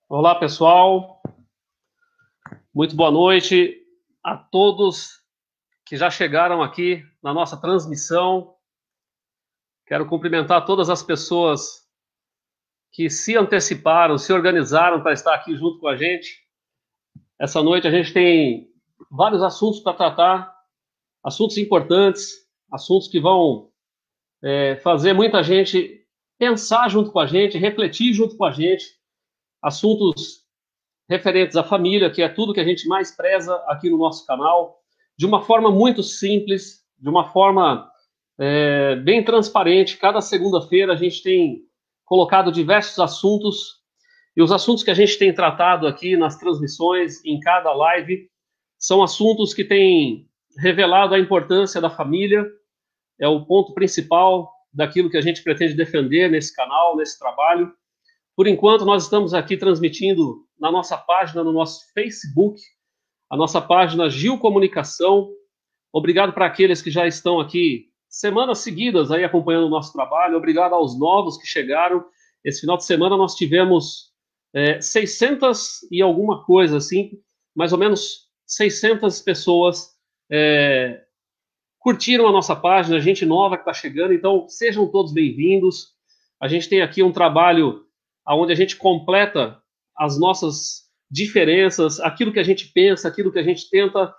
Olá, pessoal. Muito boa noite a todos que já chegaram aqui na nossa transmissão. Quero cumprimentar todas as pessoas que se anteciparam, se organizaram para estar aqui junto com a gente. Essa noite a gente tem vários assuntos para tratar, assuntos importantes, assuntos que vão fazer muita gente pensar junto com a gente, refletir junto com a gente, assuntos referentes à família, que é tudo que a gente mais preza aqui no nosso canal, de uma forma muito simples, de uma forma bem transparente. Cada segunda-feira a gente tem colocado diversos assuntos, e os assuntos que a gente tem tratado aqui nas transmissões, em cada live, são assuntos que têm revelado a importância da família, é o ponto principal daquilo que a gente pretende defender nesse canal, nesse trabalho. Por enquanto, nós estamos aqui transmitindo na nossa página, no nosso Facebook, a nossa página Gil Comunicação. Obrigado para aqueles que já estão aqui semanas seguidas aí acompanhando o nosso trabalho. Obrigado aos novos que chegaram. Esse final de semana nós tivemos 600 e alguma coisa, assim, mais ou menos 600 pessoas curtiram a nossa página, gente nova que está chegando. Então, sejam todos bem-vindos. A gente tem aqui um trabalho onde a gente completa as nossas diferenças, aquilo que a gente pensa, aquilo que a gente tenta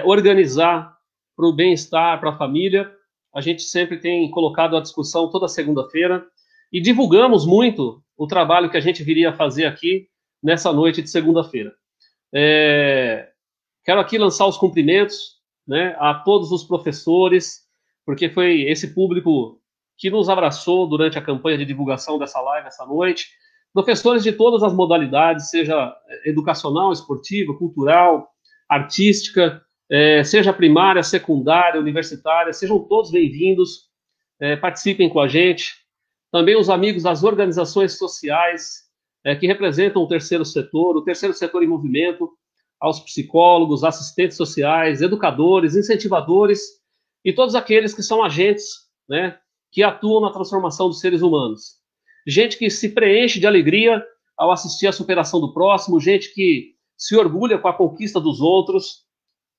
organizar para o bem-estar, para a família. A gente sempre tem colocado a discussão toda segunda-feira e divulgamos muito o trabalho que a gente viria a fazer aqui nessa noite de segunda-feira. Quero aqui lançar os cumprimentos, né, a todos os professores, porque foi esse público que nos abraçou durante a campanha de divulgação dessa live essa noite. Professores de todas as modalidades, seja educacional, esportiva, cultural, artística, seja primária, secundária, universitária, sejam todos bem-vindos, participem com a gente. Também os amigos das organizações sociais que representam o terceiro setor em movimento, aos psicólogos, assistentes sociais, educadores, incentivadores e todos aqueles que são agentes, né, que atuam na transformação dos seres humanos. Gente que se preenche de alegria ao assistir à superação do próximo, gente que se orgulha com a conquista dos outros.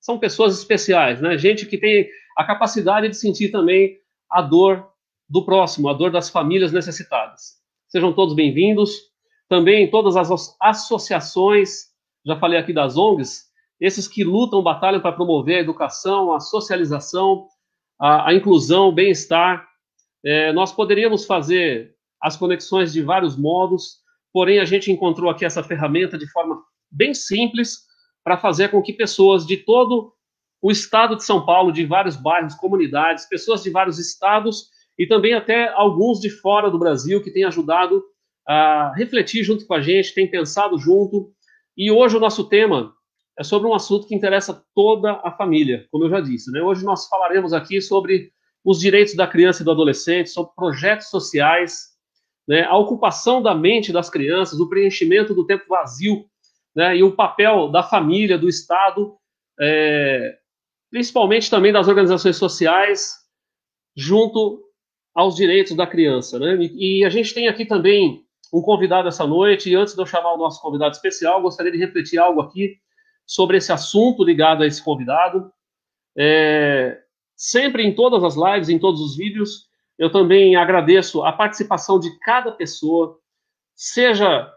São pessoas especiais, né? Gente que tem a capacidade de sentir também a dor do próximo, a dor das famílias necessitadas. Sejam todos bem-vindos. Também todas as associações, já falei aqui das ONGs, esses que lutam, batalham para promover a educação, a socialização, a inclusão, o bem-estar. Nós poderíamos fazer as conexões de vários modos, porém a gente encontrou aqui essa ferramenta de forma bem simples para fazer com que pessoas de todo o estado de São Paulo, de vários bairros, comunidades, pessoas de vários estados e também até alguns de fora do Brasil que têm ajudado a refletir junto com a gente, têm pensado junto. E hoje o nosso tema é sobre um assunto que interessa toda a família, como eu já disse, né? Hoje nós falaremos aqui sobre os direitos da criança e do adolescente, sobre projetos sociais, né, a ocupação da mente das crianças, o preenchimento do tempo vazio, né, e o papel da família, do Estado, principalmente também das organizações sociais, junto aos direitos da criança, né? E a gente tem aqui também um convidado essa noite, e antes de eu chamar o nosso convidado especial, gostaria de refletir algo aqui sobre esse assunto ligado a esse convidado. Sempre em todas as lives, em todos os vídeos, eu também agradeço a participação de cada pessoa, seja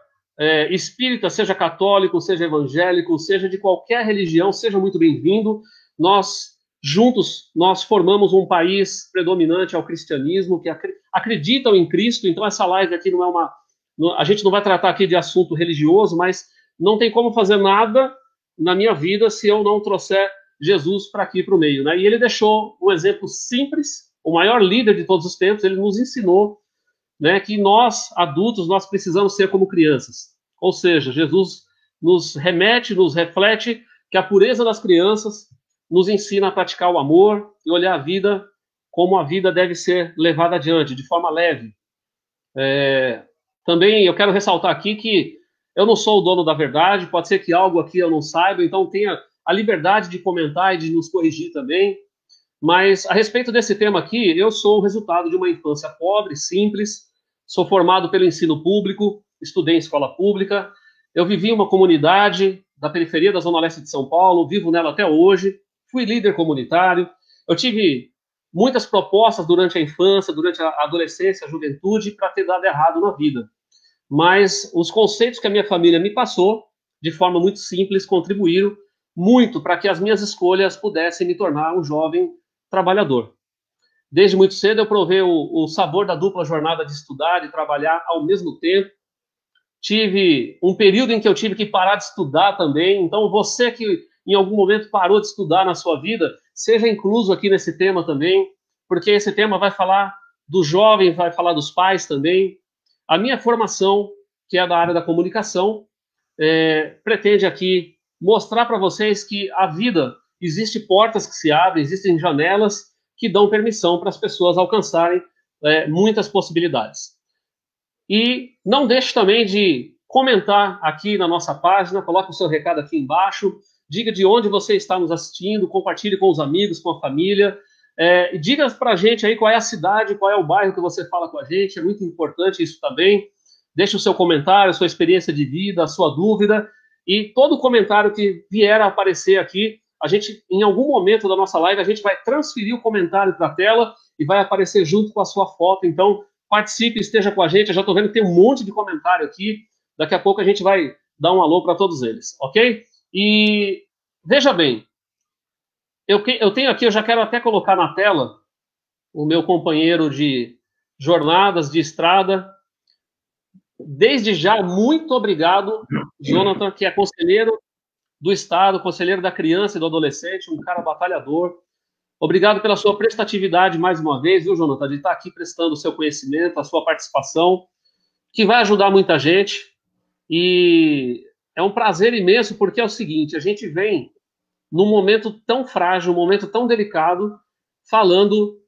espírita, seja católico, seja evangélico, seja de qualquer religião, seja muito bem-vindo. Nós, juntos, nós formamos um país predominante ao cristianismo, que acreditam em Cristo. Então essa live aqui não é uma... A gente não vai tratar aqui de assunto religioso, mas não tem como fazer nada na minha vida se eu não trouxer Jesus para aqui, para o meio, né? E ele deixou um exemplo simples, o maior líder de todos os tempos. Ele nos ensinou, né, que nós, adultos, nós precisamos ser como crianças. Ou seja, Jesus nos remete, nos reflete que a pureza das crianças nos ensina a praticar o amor e olhar a vida como a vida deve ser levada adiante, de forma leve. Também eu quero ressaltar aqui que Eu não sou o dono da verdade, pode ser que algo aqui eu não saiba, então tenha a liberdade de comentar e de nos corrigir também. Mas a respeito desse tema aqui, eu sou o resultado de uma infância pobre, simples, sou formado pelo ensino público, estudei em escola pública, eu vivi em uma comunidade da periferia da Zona Leste de São Paulo, vivo nela até hoje, fui líder comunitário, eu tive muitas propostas durante a infância, durante a adolescência, a juventude, para ter dado errado na vida. Mas os conceitos que a minha família me passou, de forma muito simples, contribuíram muito para que as minhas escolhas pudessem me tornar um jovem trabalhador. Desde muito cedo eu provei o sabor da dupla jornada de estudar e trabalhar ao mesmo tempo. Tive um período em que eu tive que parar de estudar também. Então, você que em algum momento parou de estudar na sua vida, seja incluso aqui nesse tema também, porque esse tema vai falar do jovem, vai falar dos pais também. A minha formação, que é da área da comunicação, pretende aqui mostrar para vocês que a vida, existe portas que se abrem, existem janelas que dão permissão para as pessoas alcançarem muitas possibilidades. E não deixe também de comentar aqui na nossa página, coloque o seu recado aqui embaixo, diga de onde você está nos assistindo, compartilhe com os amigos, com a família, e diga para a gente aí qual é a cidade, qual é o bairro que você fala com a gente, é muito importante isso também. Deixe o seu comentário, a sua experiência de vida, a sua dúvida, e todo comentário que vier a aparecer aqui, a gente, em algum momento da nossa live, a gente vai transferir o comentário para a tela e vai aparecer junto com a sua foto. Então, participe, esteja com a gente. Eu já estou vendo que tem um monte de comentário aqui. Daqui a pouco a gente vai dar um alô para todos eles, ok? E veja bem, eu tenho aqui, eu já quero até colocar na tela o meu companheiro de jornadas, de estrada. Desde já, muito obrigado, Jonathan, que é conselheiro do Estado, conselheiro da criança e do adolescente, um cara batalhador. Obrigado pela sua prestatividade mais uma vez, viu, Jonathan, de estar aqui prestando o seu conhecimento, a sua participação, que vai ajudar muita gente. E é um prazer imenso, porque é o seguinte, a gente vem num momento tão frágil, um momento tão delicado, falando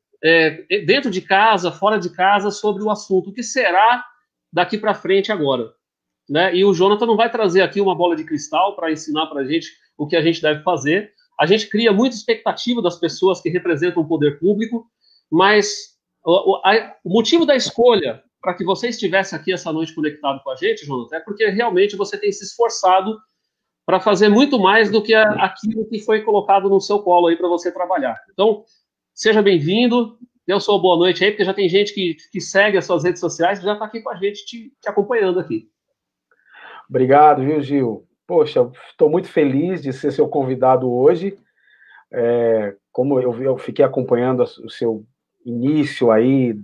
dentro de casa, fora de casa, sobre o assunto. O que será daqui para frente agora? Né? E o Jonathan não vai trazer aqui uma bola de cristal para ensinar para a gente o que a gente deve fazer. A gente cria muita expectativa das pessoas que representam o poder público, mas o motivo da escolha para que você estivesse aqui essa noite conectado com a gente, Jonathan, é porque realmente você tem se esforçado para fazer muito mais do que aquilo que foi colocado no seu colo aí para você trabalhar. Então, seja bem-vindo, dê a sua boa noite aí, porque já tem gente que segue as suas redes sociais e já está aqui com a gente, te acompanhando aqui. Obrigado, viu, Gil? Poxa, estou muito feliz de ser seu convidado hoje. Como eu fiquei acompanhando o seu início aí,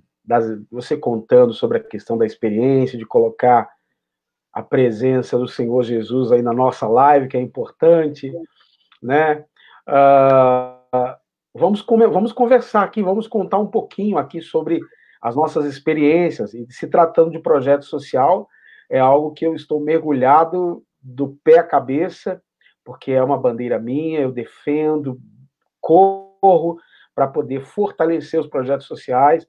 você contando sobre a questão da experiência, de colocar a presença do Senhor Jesus aí na nossa live, que é importante, né? Vamos conversar aqui, vamos contar um pouquinho aqui sobre as nossas experiências, e se tratando de projeto social, é algo que eu estou mergulhado do pé à cabeça, porque é uma bandeira minha, eu defendo, corro para poder fortalecer os projetos sociais.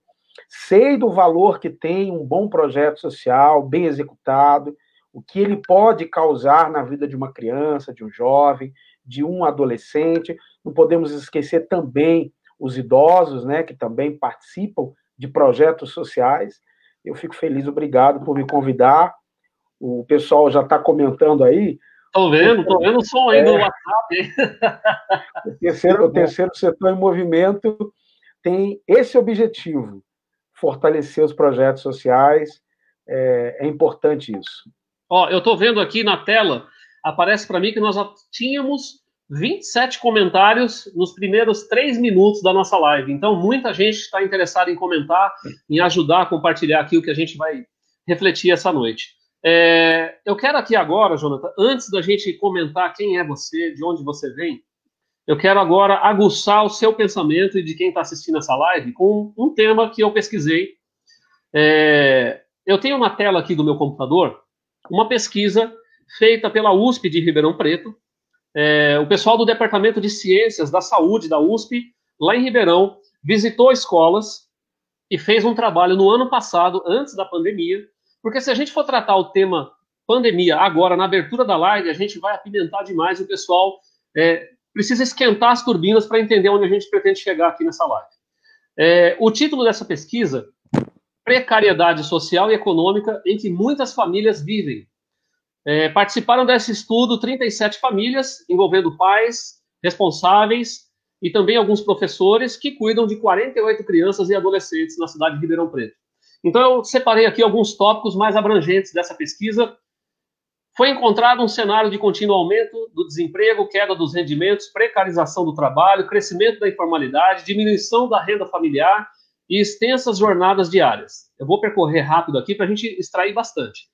Sei do valor que tem um bom projeto social, bem executado, o que ele pode causar na vida de uma criança, de um jovem, de um adolescente. Não podemos esquecer também os idosos, né, que também participam de projetos sociais. Eu fico feliz, obrigado por me convidar. O pessoal já está comentando aí. Estou vendo o som aí do WhatsApp. O terceiro setor em movimento tem esse objetivo, fortalecer os projetos sociais. É importante isso. Ó, eu estou vendo aqui na tela, aparece para mim que nós já tínhamos 27 comentários nos primeiros 3 minutos da nossa live. Então, muita gente está interessada em comentar, em ajudar a compartilhar aqui o que a gente vai refletir essa noite. Eu quero aqui agora, Jonathan, antes da gente comentar quem é você, de onde você vem, eu quero agora aguçar o seu pensamento e de quem está assistindo essa live com um tema que eu pesquisei. Eu tenho na tela aqui do meu computador uma pesquisa feita pela USP de Ribeirão Preto. O pessoal do Departamento de Ciências da Saúde da USP, lá em Ribeirão, visitou escolas e fez um trabalho no ano passado, antes da pandemia, porque se a gente for tratar o tema pandemia. Agora, na abertura da live, a gente vai apimentar demais e o pessoal precisa esquentar as turbinas para entender onde a gente pretende chegar aqui nessa live. O título dessa pesquisa, Precariedade Social e Econômica em que muitas famílias vivem. Participaram desse estudo 37 famílias, envolvendo pais, responsáveis e também alguns professores que cuidam de 48 crianças e adolescentes na cidade de Ribeirão Preto. Então, eu separei aqui alguns tópicos mais abrangentes dessa pesquisa. Foi encontrado um cenário de contínuo aumento do desemprego, queda dos rendimentos, precarização do trabalho, crescimento da informalidade, diminuição da renda familiar e extensas jornadas diárias. Eu vou percorrer rápido aqui para a gente extrair bastante.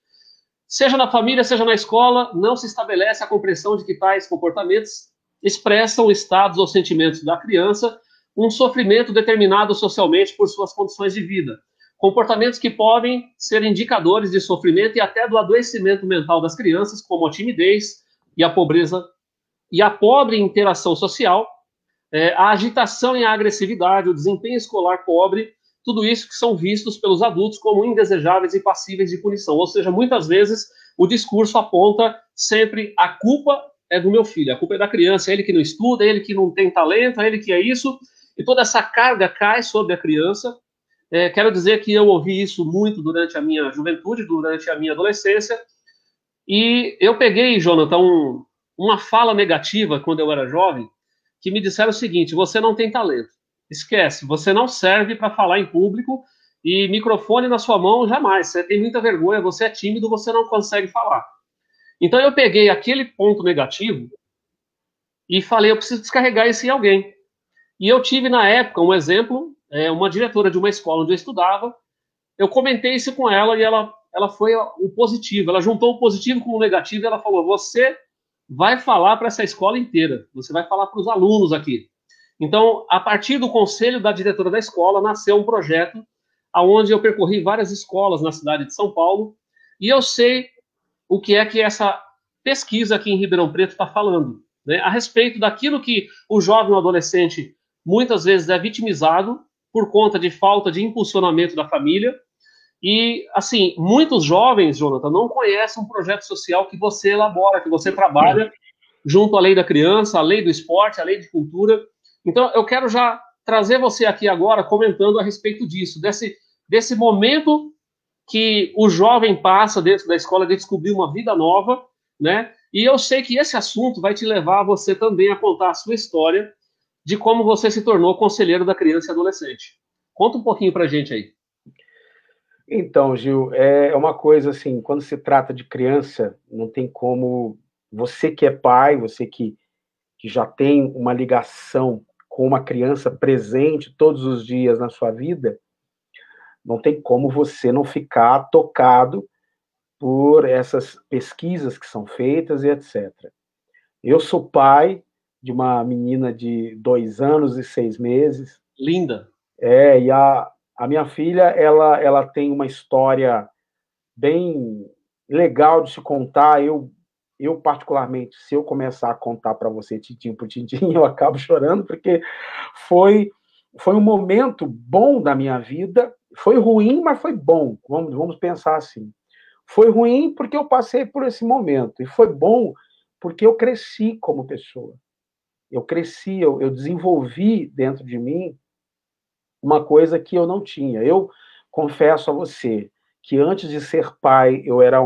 Seja na família, seja na escola, não se estabelece a compreensão de que tais comportamentos expressam estados ou sentimentos da criança, um sofrimento determinado socialmente por suas condições de vida. Comportamentos que podem ser indicadores de sofrimento e até do adoecimento mental das crianças, como a timidez e a pobreza e a pobre interação social, a agitação e a agressividade, o desempenho escolar pobre, tudo isso que são vistos pelos adultos como indesejáveis e passíveis de punição. Ou seja, muitas vezes o discurso aponta sempre a culpa é do meu filho, a culpa é da criança, é ele que não estuda, é ele que não tem talento, é ele que é isso, e toda essa carga cai sobre a criança. Quero dizer que eu ouvi isso muito durante a minha juventude, durante a minha adolescência, e eu peguei, Jonathan, uma fala negativa quando eu era jovem, que me disseram o seguinte: você não tem talento. Esquece, você não serve para falar em público e microfone na sua mão, jamais. Você tem muita vergonha, você é tímido, você não consegue falar. Então eu peguei aquele ponto negativo e falei, eu preciso descarregar isso em alguém. E eu tive na época um exemplo, uma diretora de uma escola onde eu estudava, eu comentei isso com ela e ela foi o positivo, ela juntou o positivo com o negativo e ela falou, você vai falar para essa escola inteira, você vai falar para os alunos aqui. Então, a partir do conselho da diretora da escola, nasceu um projeto onde eu percorri várias escolas na cidade de São Paulo e eu sei o que é que essa pesquisa aqui em Ribeirão Preto está falando, né, a respeito daquilo que o jovem ou adolescente muitas vezes é vitimizado por conta de falta de impulsionamento da família. E, assim, muitos jovens, Jonathan, não conhecem um projeto social que você elabora, que você trabalha junto à lei da criança, à lei do esporte, à lei de cultura. Então, eu quero já trazer você aqui agora comentando a respeito disso, desse momento que o jovem passa dentro da escola de descobrir uma vida nova, né? E eu sei que esse assunto vai te levar a você também a contar a sua história de como você se tornou conselheiro da criança e adolescente. Conta um pouquinho pra gente aí. Então, Gil, é uma coisa assim, quando se trata de criança, não tem como você que é pai, você que já tem uma ligação com uma criança presente todos os dias na sua vida, não tem como você não ficar tocado por essas pesquisas que são feitas e etc. Eu sou pai de uma menina de 2 anos e 6 meses. Linda. E a minha filha, ela tem uma história bem legal de se contar. Eu particularmente, se eu começar a contar para você tintim por tintim, eu acabo chorando, porque foi um momento bom da minha vida. Foi ruim, mas foi bom. Vamos pensar assim. Foi ruim porque eu passei por esse momento, e foi bom porque eu cresci como pessoa. Eu cresci, eu desenvolvi dentro de mim uma coisa que eu não tinha. Eu confesso a você que antes de ser pai eu era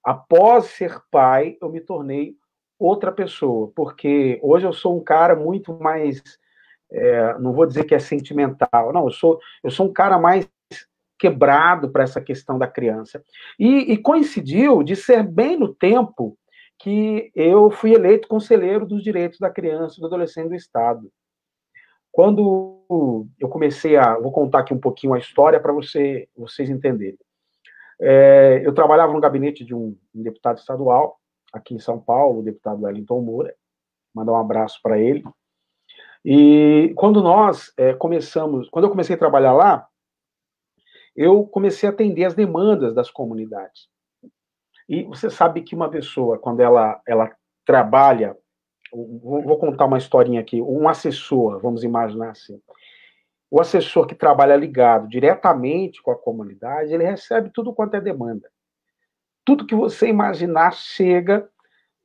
após ser pai eu me tornei outra pessoa, porque hoje eu sou um cara muito mais, não vou dizer que é sentimental, não, eu sou um cara mais quebrado para essa questão da criança. E coincidiu de ser bem no tempo que eu fui eleito conselheiro dos direitos da criança e do adolescente do Estado. Quando eu comecei vou contar aqui um pouquinho a história para vocês entenderem. Eu trabalhava no gabinete de um deputado estadual, aqui em São Paulo, o deputado Wellington Moura, mandar um abraço para ele. E quando eu comecei a trabalhar lá, eu comecei a atender as demandas das comunidades. E você sabe que uma pessoa, quando ela trabalha, vou contar uma historinha aqui, um assessor, vamos imaginar assim, o assessor que trabalha ligado diretamente com a comunidade, ele recebe tudo quanto é demanda. tudo que você imaginar chega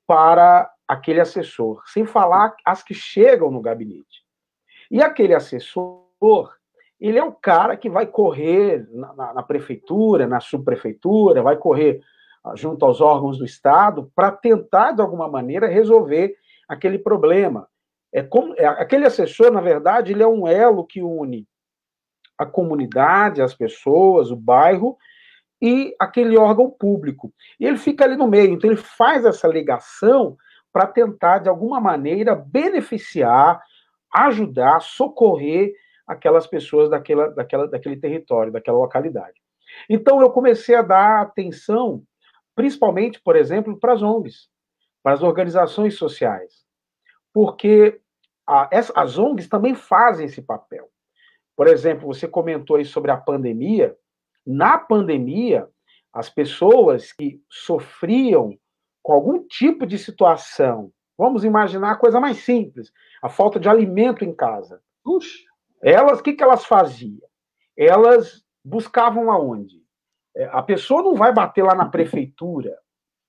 para aquele assessor, sem falar as que chegam no gabinete. E aquele assessor, ele é o cara que vai correr na prefeitura, na subprefeitura, vai correr junto aos órgãos do Estado para tentar, de alguma maneira, resolver aquele problema. Aquele assessor, na verdade, ele é um elo que une a comunidade, as pessoas, o bairro e aquele órgão público. E ele fica ali no meio, então ele faz essa ligação para tentar, de alguma maneira, beneficiar, ajudar, socorrer aquelas pessoas daquele território, daquela localidade. Então eu comecei a dar atenção, principalmente, por exemplo, para as ONGs, para as organizações sociais, porque as ONGs também fazem esse papel. Por exemplo, você comentou aí sobre a pandemia. Na pandemia, as pessoas que sofriam com algum tipo de situação, vamos imaginar a coisa mais simples, a falta de alimento em casa. O que elas faziam? Elas buscavam aonde? A pessoa não vai bater lá na prefeitura,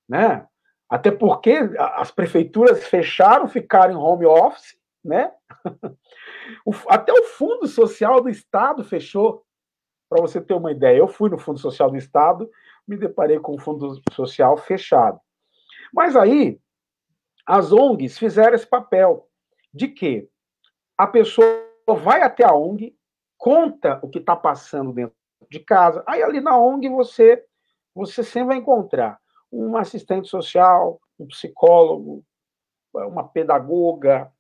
né? Até porque as prefeituras fecharam, ficaram em home office, né? Até o Fundo Social do Estado fechou, para você ter uma ideia. Eu fui no Fundo Social do Estado, me deparei com o Fundo Social fechado. Mas aí, as ONGs fizeram esse papel de que a pessoa vai até a ONG, conta o que está passando dentro de casa, aí ali na ONG você sempre vai encontrar um assistente social, um psicólogo, uma pedagoga.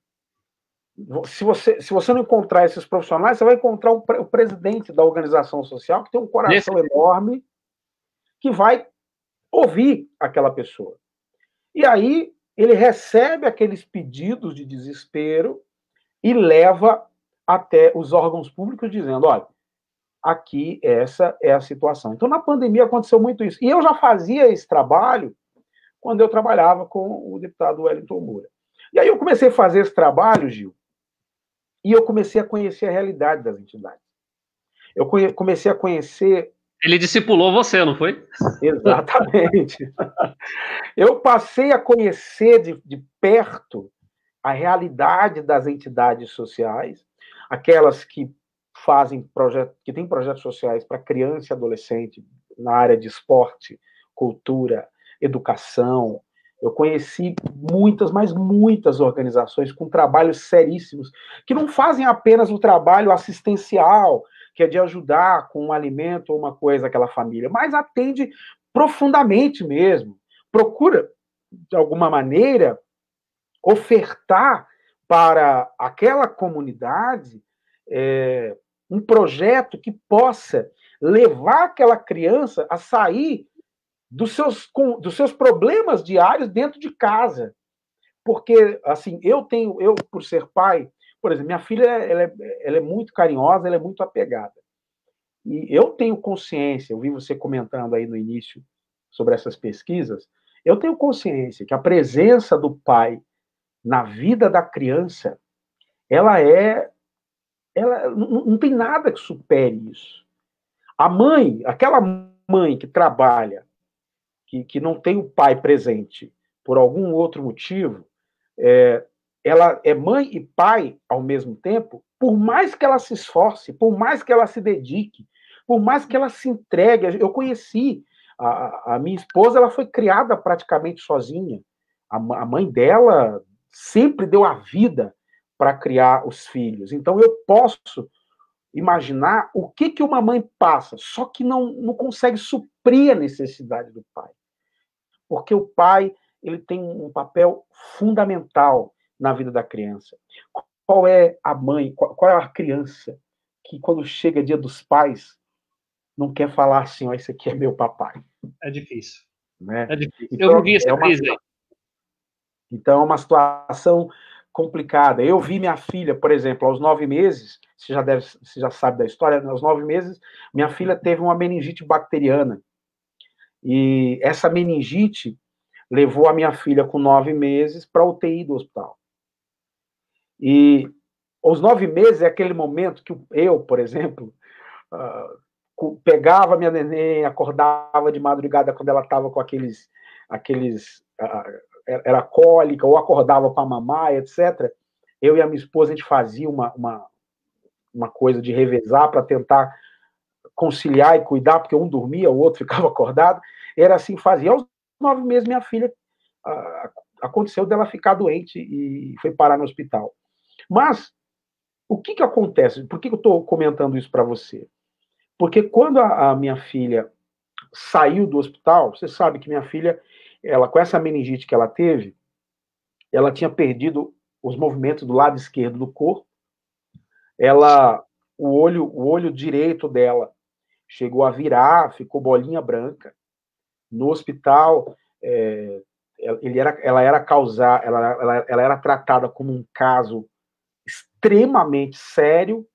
Se você não encontrar esses profissionais, você vai encontrar o presidente da organização social, que tem um coração enorme, que vai ouvir aquela pessoa. E aí ele recebe aqueles pedidos de desespero e leva até os órgãos públicos dizendo, olha, aqui essa é a situação. Então, na pandemia aconteceu muito isso. E eu já fazia esse trabalho quando eu trabalhava com o deputado Wellington Moura. E aí eu comecei a fazer esse trabalho, Gil, e eu comecei a conhecer a realidade das entidades. Eu comecei a conhecer... Ele discipulou você, não foi? Exatamente. Eu passei a conhecer de perto a realidade das entidades sociais, aquelas que que têm projetos sociais para criança e adolescente na área de esporte, cultura, educação. Eu conheci muitas, mas muitas organizações com trabalhos seríssimos, que não fazem apenas o trabalho assistencial, que é de ajudar com um alimento ou uma coisa àquela família, mas atende profundamente mesmo. Procura, de alguma maneira, ofertar para aquela comunidade um projeto que possa levar aquela criança a sair dos seus problemas diários dentro de casa. Porque, assim, eu, por ser pai, por exemplo, minha filha ela é muito carinhosa, ela é muito apegada. E eu tenho consciência, eu vi você comentando aí no início sobre essas pesquisas, eu tenho consciência que a presença do pai na vida da criança, ela não tem nada que supere isso. A mãe, aquela mãe que trabalha, que não tem o pai presente por algum outro motivo, ela é mãe e pai ao mesmo tempo, por mais que ela se esforce, por mais que ela se dedique, por mais que ela se entregue. Eu conheci a minha esposa, ela foi criada praticamente sozinha. A mãe dela sempre deu a vida para criar os filhos. Então eu posso imaginar o que uma mãe passa, só que não consegue suprir a necessidade do pai. Porque o pai, ele tem um papel fundamental na vida da criança. Qual é a mãe, qual é a criança que quando chega dia dos pais não quer falar assim, ó, esse aqui é meu papai? É difícil. Né? É difícil. Então, eu vivi essa crise aí. Então é uma situação complicada. Eu vi minha filha, por exemplo, aos 9 meses, você já sabe da história, aos 9 meses, minha filha teve uma meningite bacteriana. E essa meningite levou a minha filha com 9 meses para a UTI do hospital. E aos 9 meses é aquele momento que eu, por exemplo, pegava minha neném, acordava de madrugada quando ela estava com era cólica, ou acordava para mamar, etc. Eu e a minha esposa, a gente fazia uma coisa de revezar para tentar conciliar e cuidar, porque um dormia, o outro ficava acordado. Era assim, fazia. Aos 9 meses, minha filha aconteceu dela ficar doente e foi parar no hospital. Mas, o que acontece? Por que eu estou comentando isso para você? Porque quando a minha filha saiu do hospital, você sabe que minha filha, ela com essa meningite que ela teve, ela tinha perdido os movimentos do lado esquerdo do corpo. O olho direito dela chegou a virar, ficou bolinha branca. No hospital, ela era tratada como um caso extremamente sério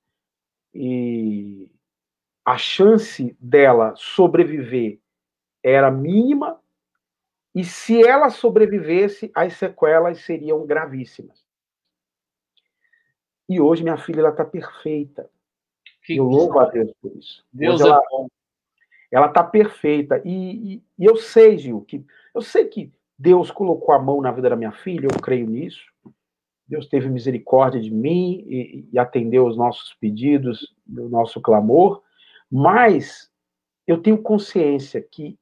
e a chance dela sobreviver era mínima, e se ela sobrevivesse, as sequelas seriam gravíssimas. E hoje minha filha está perfeita. Eu louvo a Deus por isso. Deus hoje é bom. Ela está perfeita. E eu sei, Gil, eu sei que Deus colocou a mão na vida da minha filha, eu creio nisso. Deus teve misericórdia de mim e atendeu os nossos pedidos, o nosso clamor, mas eu tenho consciência que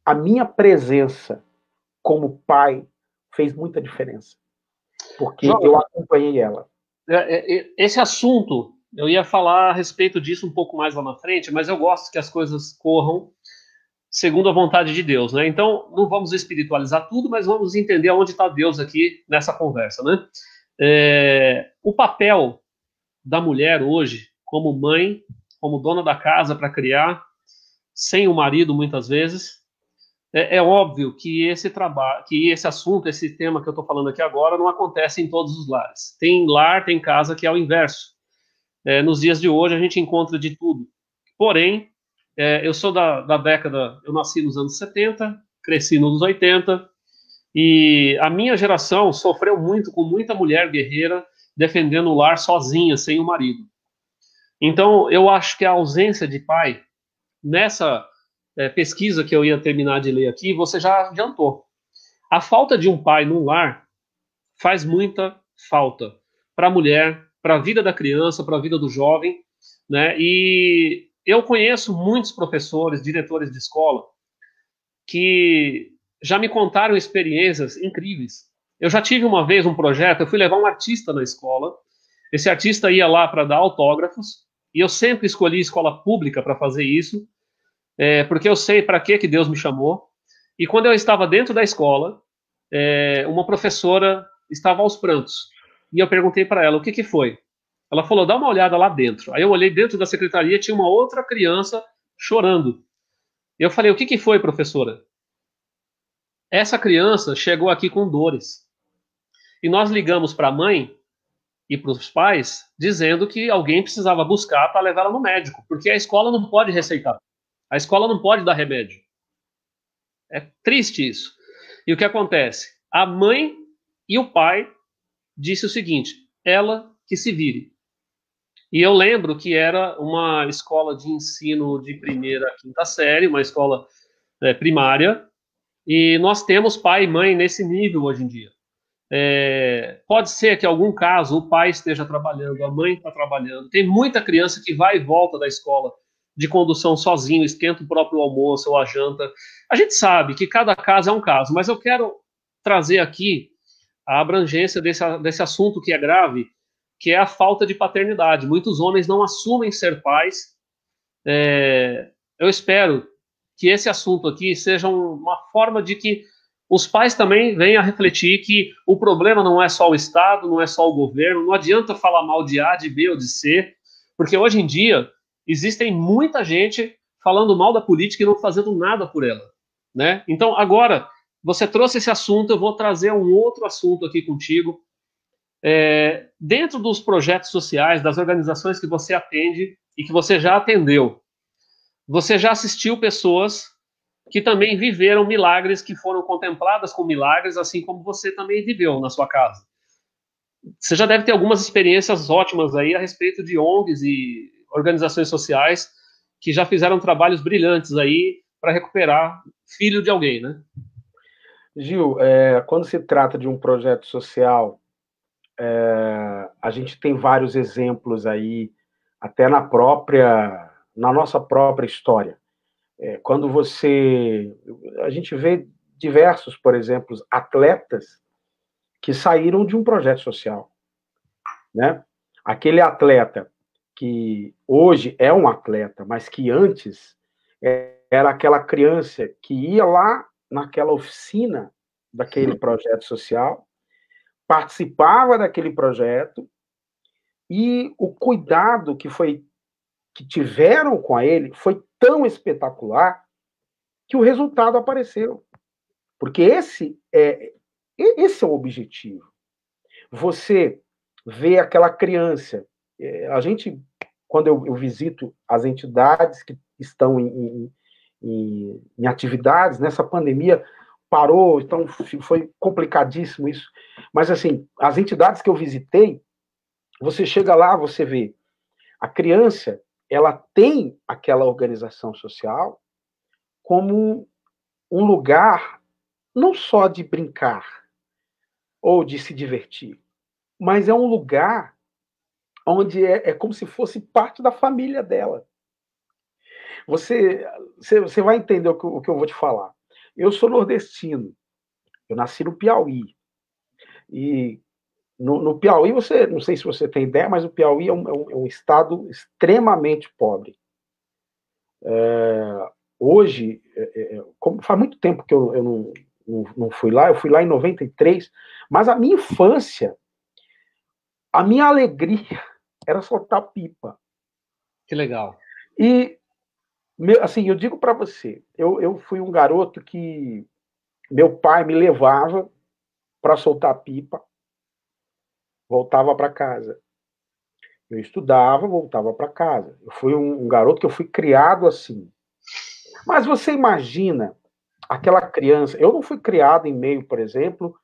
a minha presença como pai fez muita diferença, porque eu acompanhei ela. Esse assunto, eu ia falar a respeito disso um pouco mais lá na frente, mas eu gosto que as coisas corram segundo a vontade de Deus, né? Então, não vamos espiritualizar tudo, mas vamos entender onde está Deus aqui nessa conversa, né? O papel da mulher hoje, como mãe, como dona da casa para criar, sem o marido muitas vezes, é óbvio que esse trabalho, que esse assunto, esse tema que eu estou falando aqui agora, não acontece em todos os lares. Tem lar, tem casa que é o inverso. Nos dias de hoje a gente encontra de tudo. Porém, eu sou da década, eu nasci nos anos 70, cresci nos 80, e a minha geração sofreu muito com muita mulher guerreira defendendo o lar sozinha, sem o marido. Então, eu acho que a ausência de pai, nessa pesquisa que eu ia terminar de ler aqui, você já adiantou. A falta de um pai num lar faz muita falta para a mulher, para a vida da criança, para a vida do jovem, né? E eu conheço muitos professores, diretores de escola, que já me contaram experiências incríveis. Eu já tive uma vez um projeto, eu fui levar um artista na escola, esse artista ia lá para dar autógrafos, e eu sempre escolhi escola pública para fazer isso, porque eu sei para que Deus me chamou. E quando eu estava dentro da escola, uma professora estava aos prantos. E eu perguntei para ela, o que foi? Ela falou, dá uma olhada lá dentro. Aí eu olhei dentro da secretaria, tinha uma outra criança chorando. E eu falei, o que foi, professora? Essa criança chegou aqui com dores. E nós ligamos para a mãe e para os pais, dizendo que alguém precisava buscar para levar ela no médico, porque a escola não pode receitar. A escola não pode dar remédio. É triste isso. E o que acontece? A mãe e o pai disse o seguinte, ela que se vire. E eu lembro que era uma escola de ensino de primeira a quinta série, uma escola primária, e nós temos pai e mãe nesse nível hoje em dia. Pode ser que em algum caso o pai esteja trabalhando, a mãe está trabalhando. Tem muita criança que vai e volta da escola de condução sozinho, esquenta o próprio almoço ou a janta. A gente sabe que cada caso é um caso, mas eu quero trazer aqui a abrangência desse assunto que é grave, que é a falta de paternidade. Muitos homens não assumem ser pais. Eu espero que esse assunto aqui seja uma forma de que os pais também venham a refletir que o problema não é só o Estado, não é só o governo, não adianta falar mal de A, de B ou de C, porque hoje em dia existem muita gente falando mal da política e não fazendo nada por ela, né? Então, agora, você trouxe esse assunto, eu vou trazer um outro assunto aqui contigo. Dentro dos projetos sociais, das organizações que você atende e que você já atendeu, você já assistiu pessoas que também viveram milagres, que foram contempladas com milagres, assim como você também viveu na sua casa. Você já deve ter algumas experiências ótimas aí a respeito de ONGs e organizações sociais que já fizeram trabalhos brilhantes aí para recuperar filho de alguém, né? Gil, quando se trata de um projeto social, a gente tem vários exemplos aí, até na nossa própria história. Quando a gente vê diversos, por exemplo, atletas que saíram de um projeto social, né? Aquele atleta que hoje é um atleta, mas que antes era aquela criança que ia lá naquela oficina daquele projeto social, participava daquele projeto e o cuidado que tiveram com ele foi tão espetacular que o resultado apareceu. Porque esse é o objetivo. Você vê aquela criança. A gente, quando eu visito as entidades que estão em atividades, nessa pandemia parou, então foi complicadíssimo isso. Mas, assim, as entidades que eu visitei, você chega lá, você vê a criança, ela tem aquela organização social como um lugar não só de brincar ou de se divertir, mas é um lugar onde é como se fosse parte da família dela. Você vai entender o que eu vou te falar. Eu sou nordestino, eu nasci no Piauí. E no Piauí, não sei se você tem ideia, mas o Piauí é um estado extremamente pobre. Hoje, como faz muito tempo que eu não fui lá, eu fui lá em 93, mas a minha infância, a minha alegria era soltar pipa. Que legal. E, assim, eu digo para você, eu fui um garoto que meu pai me levava para soltar pipa, voltava para casa. Eu estudava, voltava para casa. Eu fui um garoto que eu fui criado assim. Mas você imagina aquela criança. Eu não fui criado em meio, por exemplo,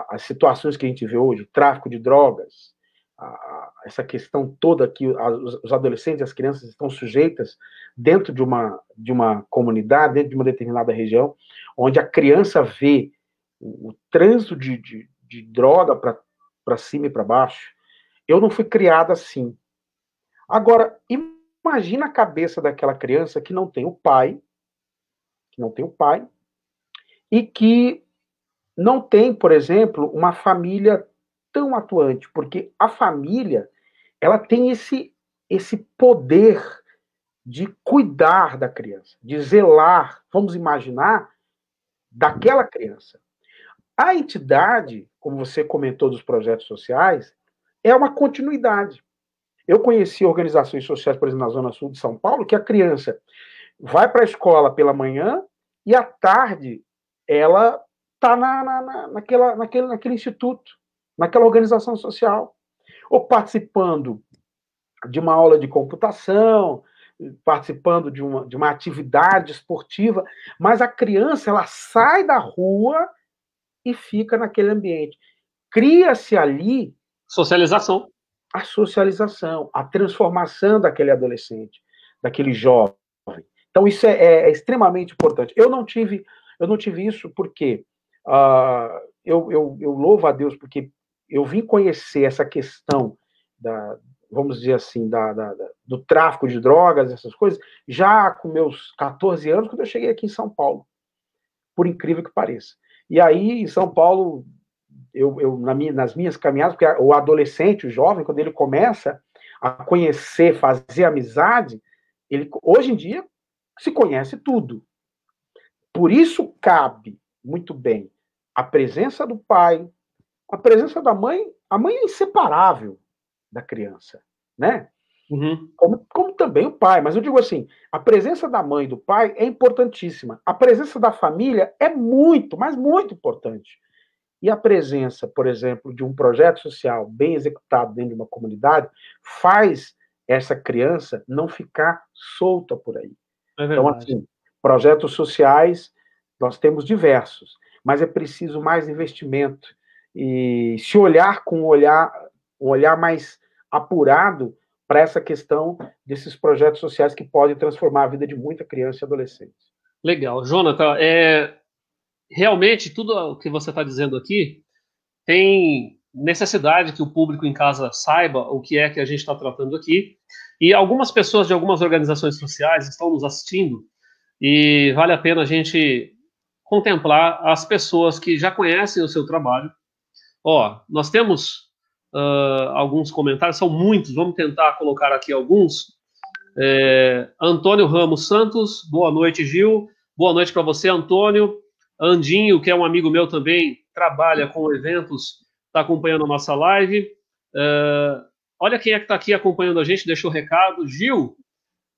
às situações que a gente vê hoje, tráfico de drogas, essa questão toda que os adolescentes e as crianças estão sujeitas dentro de uma comunidade, dentro de uma determinada região, onde a criança vê o trânsito de droga para cima e para baixo. Eu não fui criado assim. Agora, imagina a cabeça daquela criança que não tem o pai, e que não tem, por exemplo, uma família tão atuante, porque a família, ela tem esse poder de cuidar da criança, de zelar, vamos imaginar, daquela criança. A entidade, como você comentou dos projetos sociais, é uma continuidade. Eu conheci organizações sociais, por exemplo, na Zona Sul de São Paulo, que a criança vai para a escola pela manhã e à tarde ela está naquele instituto, naquela organização social, ou participando de uma aula de computação, participando de uma atividade esportiva, mas a criança ela sai da rua e fica naquele ambiente. Cria-se ali Socialização. a socialização, a transformação daquele adolescente, daquele jovem. Então, isso é extremamente importante. Eu não tive isso porque eu louvo a Deus, porque eu vim conhecer essa questão vamos dizer assim, do tráfico de drogas, essas coisas, já com meus 14 anos, quando eu cheguei aqui em São Paulo, por incrível que pareça. E aí, em São Paulo, nas minhas caminhadas, porque o adolescente, o jovem, quando ele começa a conhecer, fazer amizade, ele hoje em dia se conhece tudo. Por isso cabe muito bem a presença do pai, a presença da mãe. A mãe é inseparável da criança, né? Uhum. Como também o pai, mas eu digo assim, a presença da mãe e do pai é importantíssima. A presença da família é muito, mas muito importante. E a presença, por exemplo, de um projeto social bem executado dentro de uma comunidade faz essa criança não ficar solta por aí. É Então, verdade. assim, projetos sociais nós temos diversos, mas é preciso mais investimento e se olhar com um olhar mais apurado para essa questão desses projetos sociais que podem transformar a vida de muita criança e adolescente. Legal. Jonathan, realmente tudo o que você está dizendo aqui tem necessidade que o público em casa saiba o que é que a gente está tratando aqui. E algumas pessoas de algumas organizações sociais estão nos assistindo e vale a pena a gente contemplar as pessoas que já conhecem o seu trabalho. Ó, nós temos alguns comentários, são muitos, vamos tentar colocar aqui alguns. Antônio Ramos Santos, boa noite, Gil. Boa noite para você, Antônio. Andinho, que é um amigo meu também, trabalha com eventos, está acompanhando a nossa live. Olha quem é que está aqui acompanhando a gente, deixou o recado. Gil,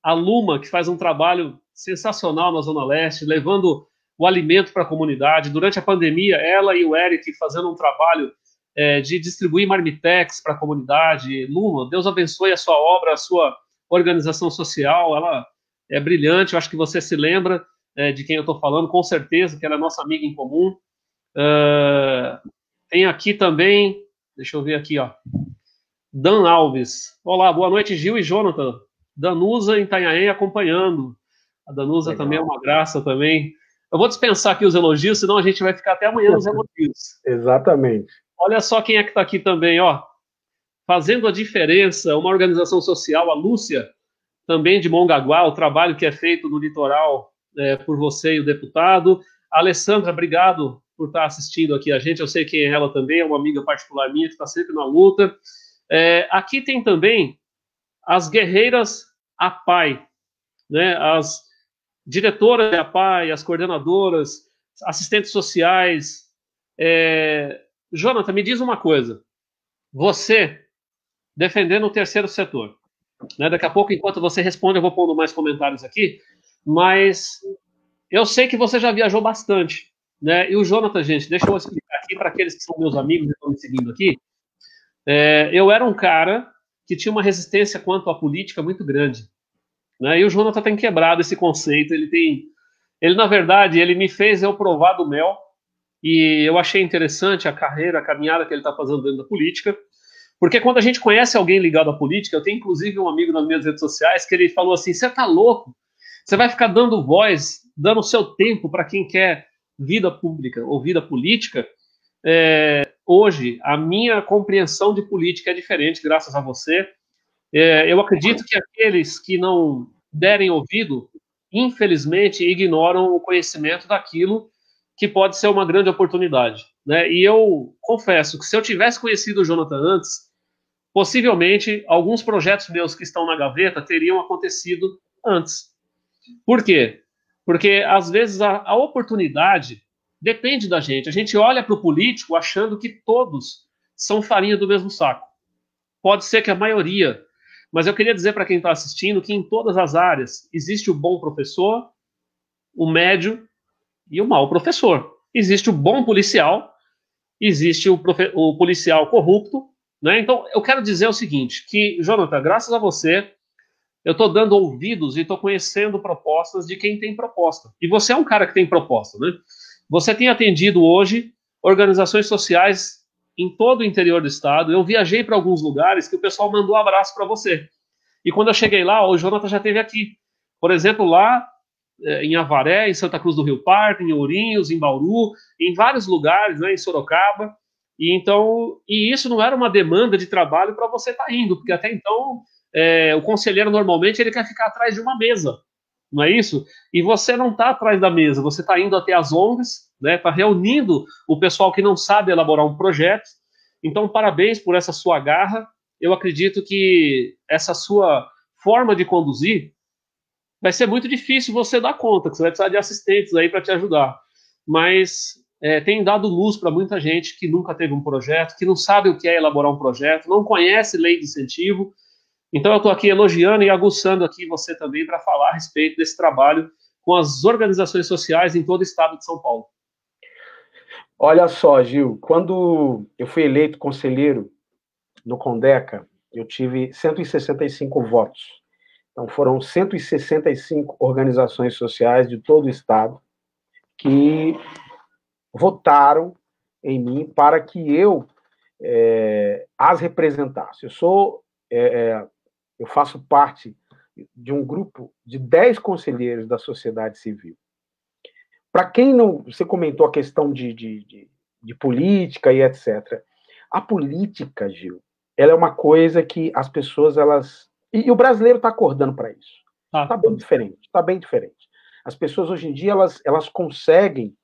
a Luma, que faz um trabalho sensacional na Zona Leste, levando o alimento para a comunidade. Durante a pandemia, ela e o Eric fazendo um trabalho de distribuir marmitex para a comunidade. Luma, Deus abençoe a sua obra, a sua organização social, ela é brilhante, eu acho que você se lembra de quem eu estou falando, com certeza, que ela é nossa amiga em comum. Tem aqui também, deixa eu ver aqui, ó, Dan Alves. Olá, boa noite, Gil e Jonathan. Danusa em Itanhaém acompanhando. A Danusa Legal. Também é uma graça também. Eu vou dispensar aqui os elogios, senão a gente vai ficar até amanhã nos elogios. Exatamente. Olha só quem é que está aqui também, ó. Fazendo a diferença, uma organização social, a Lúcia, também de Mongaguá, o trabalho que é feito no litoral por você e o deputado. A Alessandra, obrigado por estar assistindo aqui a gente, eu sei quem é ela também, é uma amiga particular minha que está sempre na luta. Aqui tem também as guerreiras APAI, né, as diretoras da APAI, as coordenadoras, assistentes sociais. Jonathan, me diz uma coisa, você defendendo o terceiro setor, né? Daqui a pouco, enquanto você responde, eu vou pondo mais comentários aqui, mas eu sei que você já viajou bastante, né? E o Jonathan, gente, deixa eu explicar aqui para aqueles que são meus amigos e estão me seguindo aqui. Eu era um cara que tinha uma resistência quanto à política muito grande, né? E o Jonathan tem quebrado esse conceito, ele na verdade, ele me fez eu provar do mel, e eu achei interessante a carreira, a caminhada que ele está fazendo dentro da política. Porque quando a gente conhece alguém ligado à política, eu tenho inclusive um amigo nas minhas redes sociais que ele falou assim, você tá louco? Você vai ficar dando voz, dando o seu tempo para quem quer vida pública ou vida política? Hoje, a minha compreensão de política é diferente, graças a você. Eu acredito que aqueles que não derem ouvido, infelizmente, ignoram o conhecimento daquilo que pode ser uma grande oportunidade, né? E eu confesso que se eu tivesse conhecido o Jonathan antes, possivelmente alguns projetos meus que estão na gaveta teriam acontecido antes. Por quê? Porque às vezes a oportunidade depende da gente. A gente olha para o político achando que todos são farinha do mesmo saco. Pode ser que a maioria, mas eu queria dizer para quem está assistindo que em todas as áreas existe o bom professor, o médio e o mau professor. Existe o bom policial, existe o policial corrupto, né? Então, eu quero dizer o seguinte, que, Jonathan, graças a você, eu estou dando ouvidos e estou conhecendo propostas de quem tem proposta. E você é um cara que tem proposta, né? Você tem atendido hoje organizações sociais em todo o interior do estado. Eu viajei para alguns lugares que o pessoal mandou um abraço para você. E quando eu cheguei lá, o Jonathan já esteve aqui. Por exemplo, lá em Avaré, em Santa Cruz do Rio Pardo, em Ourinhos, em Bauru, em vários lugares, né, em Sorocaba. E isso não era uma demanda de trabalho para você estar indo, porque até então o conselheiro normalmente ele quer ficar atrás de uma mesa, não é isso? E você não está atrás da mesa, você está indo até as ONGs, né, está reunindo o pessoal que não sabe elaborar um projeto. Então, parabéns por essa sua garra. Eu acredito que essa sua forma de conduzir vai ser muito difícil você dar conta, que você vai precisar de assistentes aí para te ajudar. Mas tem dado luz para muita gente que nunca teve um projeto, que não sabe o que é elaborar um projeto, não conhece lei de incentivo. Então eu estou aqui elogiando e aguçando aqui você também para falar a respeito desse trabalho com as organizações sociais em todo o estado de São Paulo. Olha só, Gil, quando eu fui eleito conselheiro no Condeca, eu tive 165 votos. Então foram 165 organizações sociais de todo o estado que votaram em mim para que eu as representasse. eu faço parte de um grupo de 10 conselheiros da sociedade civil. Para quem não... Você comentou a questão de política e etc. A política, Gil, ela é uma coisa que as pessoas, elas... E o brasileiro está acordando para isso. Está bem diferente, está bem diferente. As pessoas, hoje em dia, elas conseguem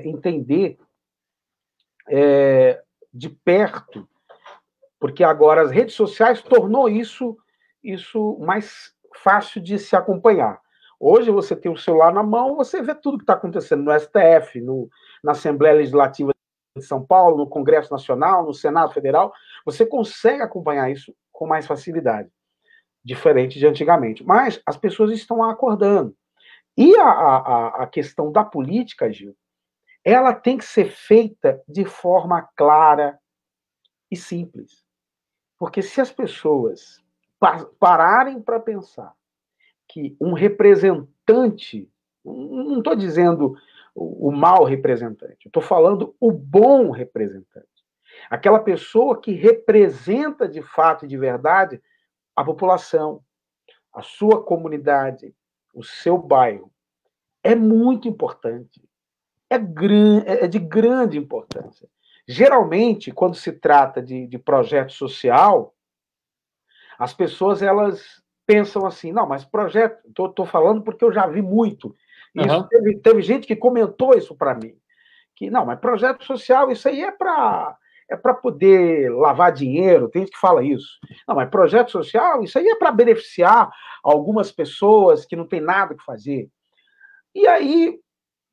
entender de perto, porque agora as redes sociais tornou isso mais fácil de se acompanhar. Hoje você tem o celular na mão, você vê tudo que está acontecendo no STF, na Assembleia Legislativa de São Paulo, no Congresso Nacional, no Senado Federal, você consegue acompanhar isso com mais facilidade, diferente de antigamente. Mas as pessoas estão acordando. E a questão da política, Gil, ela tem que ser feita de forma clara e simples. Porque se as pessoas pararem para pensar que um representante, não estou dizendo o mau representante, estou falando o bom representante, aquela pessoa que representa de fato e de verdade a população, a sua comunidade, o seu bairro, é muito importante, é de grande importância. Geralmente, quando se trata de projeto social, as pessoas, elas pensam assim, não, mas projeto, estou falando porque eu já vi muito. Isso, teve gente que comentou isso para mim, que não, mas projeto social, isso aí é para poder lavar dinheiro, tem gente que fala isso. Não, mas projeto social, isso aí é para beneficiar algumas pessoas que não tem nada que fazer. E aí,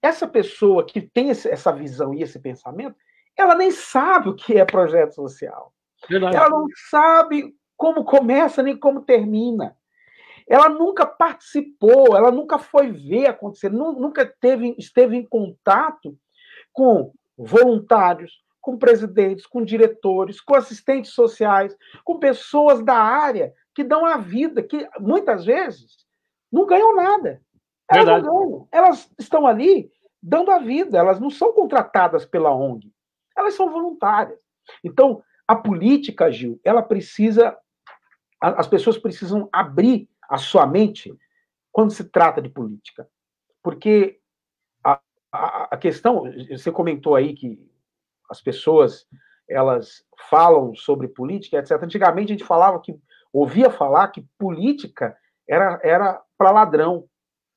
essa pessoa que tem essa visão e esse pensamento, ela nem sabe o que é projeto social. Verdade. Ela não sabe como começa nem como termina. Ela nunca participou, ela nunca foi ver acontecer, nunca esteve em contato com voluntários, com presidentes, com diretores, com assistentes sociais, com pessoas da área que dão a vida, que muitas vezes não ganham nada. Elas não ganham. Elas estão ali dando a vida, elas não são contratadas pela ONG, elas são voluntárias. Então, a política, Gil, ela precisa, as pessoas precisam abrir a sua mente quando se trata de política. Porque a questão, você comentou aí que as pessoas, elas falam sobre política, etc. Antigamente a gente ouvia falar que política era para ladrão.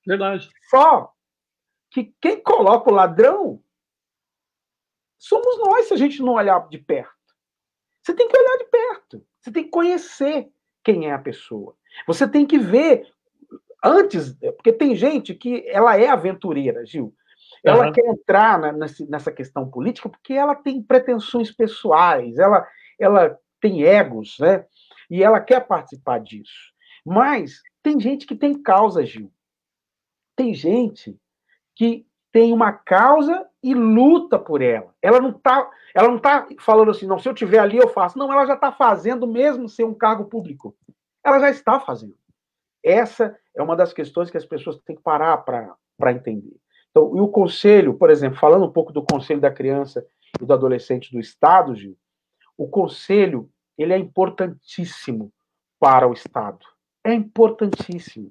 Verdade. Só que quem coloca o ladrão somos nós, se a gente não olhar de perto. Você tem que olhar de perto. Você tem que conhecer quem é a pessoa. Você tem que ver antes, porque tem gente que ela é aventureira, Gil. Ela quer entrar nessa questão política porque ela tem pretensões pessoais, ela tem egos, né? E ela quer participar disso. Mas tem gente que tem causa, Gil. Tem gente que tem uma causa e luta por ela. Ela não tá falando assim, não, se eu estiver ali eu faço. Não, ela já está fazendo mesmo sem um cargo público. Ela já está fazendo. Essa é uma das questões que as pessoas têm que parar para entender. Então, e o conselho, por exemplo, falando um pouco do Conselho da Criança e do Adolescente do Estado, Gil, o conselho, ele é importantíssimo para o Estado. É importantíssimo.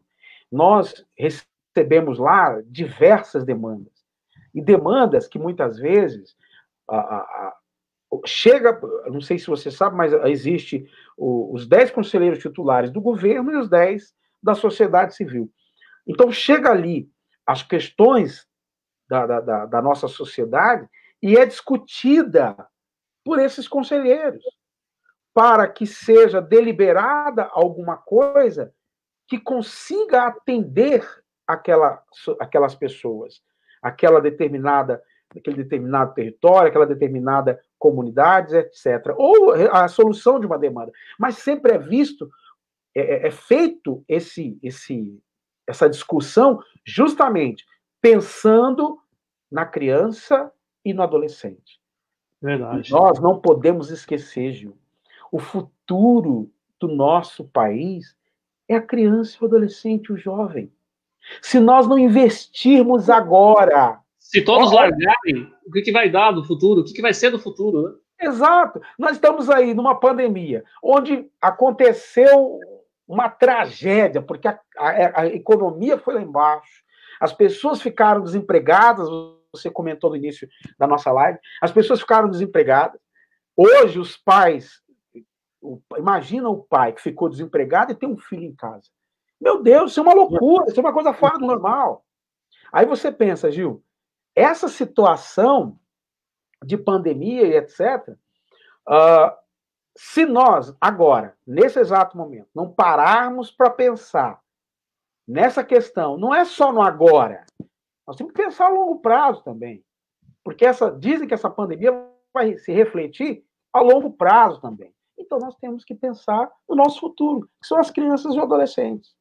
Nós recebemos lá diversas demandas. E demandas que muitas vezes chega, não sei se você sabe, mas existe os 10 conselheiros titulares do governo e os 10 da sociedade civil. Então, chega ali as questões da nossa sociedade e é discutida por esses conselheiros, para que seja deliberada alguma coisa que consiga atender aquelas pessoas, aquele determinado território, aquela determinada comunidade, etc. Ou a solução de uma demanda. Mas sempre é visto, feito essa discussão justamente pensando na criança e no adolescente. Verdade. Nós não podemos esquecer, Gil, o futuro do nosso país é a criança, o adolescente, o jovem. Se nós não investirmos agora... Se todos largarem, o que vai dar do futuro? O que vai ser do futuro, né? Exato. Nós estamos aí numa pandemia, onde aconteceu uma tragédia, porque a economia foi lá embaixo, as pessoas ficaram desempregadas, você comentou no início da nossa live, as pessoas ficaram desempregadas. Hoje, os pais, imagina o pai que ficou desempregado e tem um filho em casa. Meu Deus, isso é uma loucura, isso é uma coisa fora do normal. Aí você pensa, Gil, essa situação de pandemia e etc., se nós, agora, nesse exato momento, não pararmos para pensar nessa questão, não é só no agora, nós temos que pensar a longo prazo também. Porque dizem que essa pandemia vai se refletir a longo prazo também. Então, nós temos que pensar no nosso futuro, que são as crianças e os adolescentes.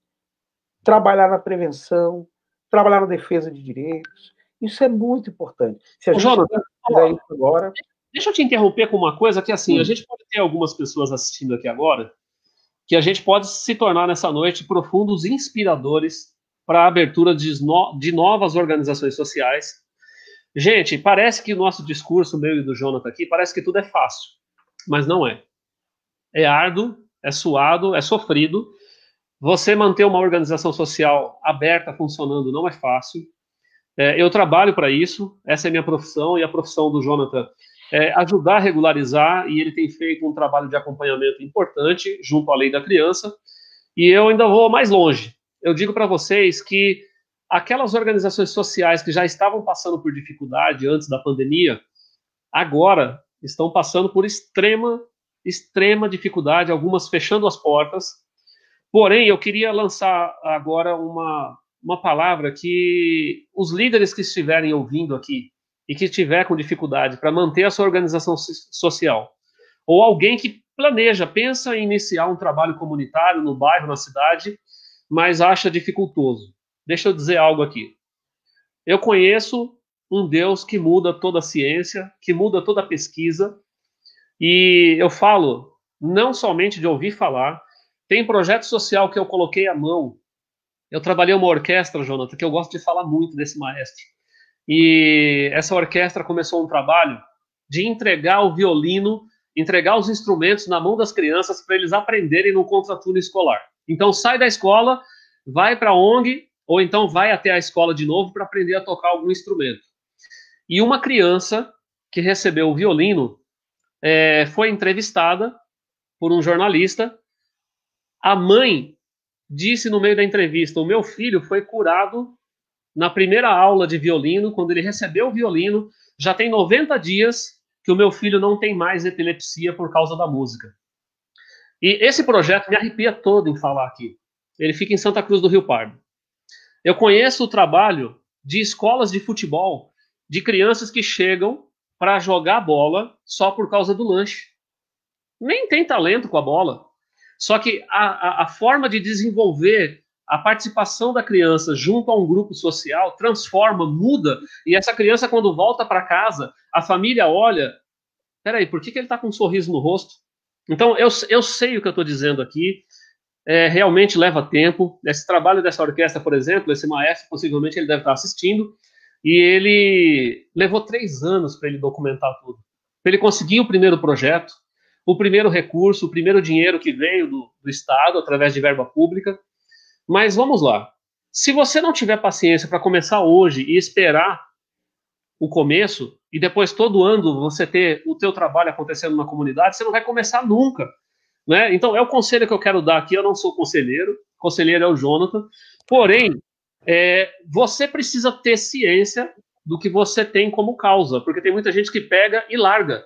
Trabalhar na prevenção, trabalhar na defesa de direitos. Isso é muito importante. Se a gente fizer isso agora... Deixa eu te interromper com uma coisa que, assim, a gente pode ter algumas pessoas assistindo aqui agora, que a gente pode se tornar nessa noite profundos inspiradores para a abertura de novas organizações sociais. Gente, parece que o nosso discurso, meu e do Jonathan aqui, parece que tudo é fácil, mas não é. É árduo, é suado, é sofrido. Você manter uma organização social aberta, funcionando, não é fácil. Eu trabalho para isso, essa é a minha profissão, e a profissão do Jonathan é ajudar a regularizar, e ele tem feito um trabalho de acompanhamento importante junto à lei da criança, e eu ainda vou mais longe. Eu digo para vocês que aquelas organizações sociais que já estavam passando por dificuldade antes da pandemia, agora estão passando por extrema dificuldade, algumas fechando as portas. Porém, eu queria lançar agora uma palavra que os líderes que estiverem ouvindo aqui e que estiver com dificuldade para manter a sua organização social, ou alguém que planeja, pensa em iniciar um trabalho comunitário no bairro, na cidade, mas acha dificultoso. Deixa eu dizer algo aqui. Eu conheço um Deus que muda toda a ciência, que muda toda a pesquisa, e eu falo não somente de ouvir falar. Tem projeto social que eu coloquei à mão. Eu trabalhei uma orquestra, Jonathan, que eu gosto de falar muito desse maestro. E essa orquestra começou um trabalho de entregar o violino, entregar os instrumentos na mão das crianças para eles aprenderem no contraturno escolar. Então sai da escola, vai para a ONG, ou então vai até a escola de novo para aprender a tocar algum instrumento. E uma criança que recebeu o violino foi entrevistada por um jornalista. A mãe disse no meio da entrevista: o meu filho foi curado na primeira aula de violino, quando ele recebeu o violino, já tem 90 dias que o meu filho não tem mais epilepsia por causa da música. E esse projeto me arrepia todo em falar aqui. Ele fica em Santa Cruz do Rio Pardo. Eu conheço o trabalho de escolas de futebol, de crianças que chegam para jogar bola só por causa do lanche. Nem tem talento com a bola. Só que a forma de desenvolver a participação da criança junto a um grupo social transforma, muda, e essa criança, quando volta para casa, a família olha, peraí, por que ele está com um sorriso no rosto? Então, eu sei o que eu estou dizendo aqui, realmente leva tempo. Esse trabalho dessa orquestra, por exemplo, esse maestro, possivelmente ele deve estar assistindo, e ele levou 3 anos para ele documentar tudo. Para ele conseguir o primeiro projeto, o primeiro recurso, o primeiro dinheiro que veio do Estado, através de verba pública. Mas vamos lá. Se você não tiver paciência para começar hoje e esperar o começo, e depois todo ano você ter o teu trabalho acontecendo na comunidade, você não vai começar nunca. Né? Então, é o conselho que eu quero dar aqui. Eu não sou conselheiro é o Jonathan. Porém, você precisa ter ciência do que você tem como causa, porque tem muita gente que pega e larga.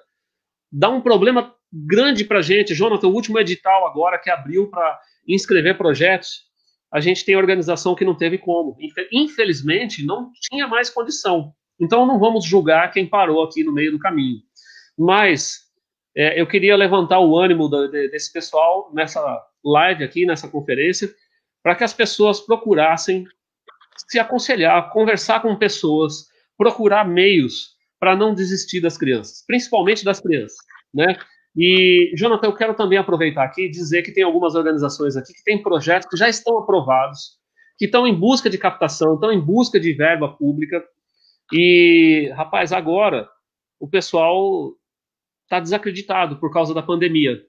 Dá um problema grande para a gente. Jonathan, o último edital agora que abriu para inscrever projetos, a gente tem organização que não teve como. Infelizmente, não tinha mais condição. Então, não vamos julgar quem parou aqui no meio do caminho. Mas eu queria levantar o ânimo desse pessoal nessa live aqui, nessa conferência, para que as pessoas procurassem se aconselhar, conversar com pessoas, procurar meios para não desistir das crianças, principalmente das crianças, né? E, Jonathan, eu quero também aproveitar aqui e dizer que tem algumas organizações aqui que têm projetos que já estão aprovados, que estão em busca de captação, estão em busca de verba pública. E, rapaz, agora o pessoal está desacreditado por causa da pandemia.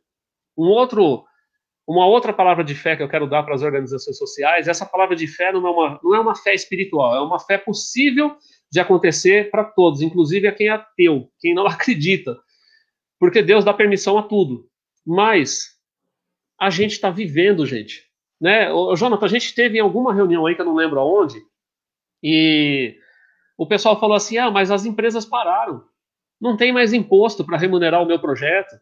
Uma outra palavra de fé que eu quero dar para as organizações sociais, essa palavra de fé não é uma fé espiritual, é uma fé possível de acontecer para todos, inclusive a quem é ateu, quem não acredita, porque Deus dá permissão a tudo. Mas a gente está vivendo, gente. Né? Jonathan, a gente teve em alguma reunião aí, que eu não lembro aonde, e o pessoal falou assim, mas as empresas pararam, não tem mais imposto para remunerar o meu projeto.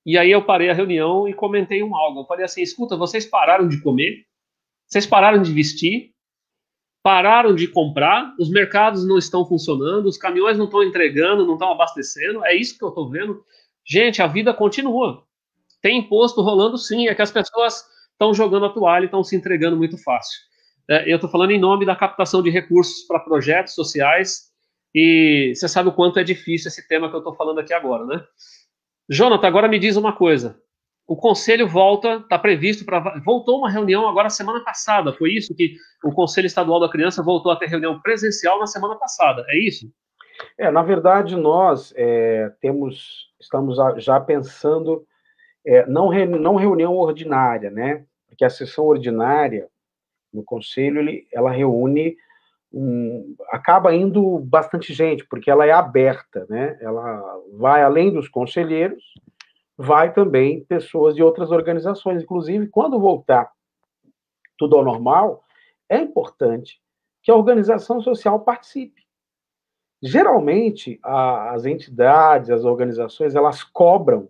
E aí eu parei a reunião e comentei algo. Eu falei assim, escuta, vocês pararam de comer, vocês pararam de vestir, pararam de comprar, os mercados não estão funcionando, os caminhões não estão entregando, não estão abastecendo, é isso que eu estou vendo. Gente, a vida continua. Tem imposto rolando sim, é que as pessoas estão jogando a toalha e estão se entregando muito fácil. Eu estou falando em nome da captação de recursos para projetos sociais e você sabe o quanto é difícil esse tema que eu estou falando aqui agora, né? Jonathan, agora me diz uma coisa. O conselho está previsto voltou uma reunião agora semana passada, foi isso que o Conselho Estadual da Criança voltou a ter reunião presencial na semana passada, é isso? Na verdade, nós estamos já pensando, não reunião ordinária, né? Porque a sessão ordinária no Conselho, ela reúne, acaba indo bastante gente, porque ela é aberta, né? Ela vai além dos conselheiros, vai também pessoas de outras organizações. Inclusive, quando voltar tudo ao normal, é importante que a organização social participe. Geralmente, as entidades, as organizações, elas cobram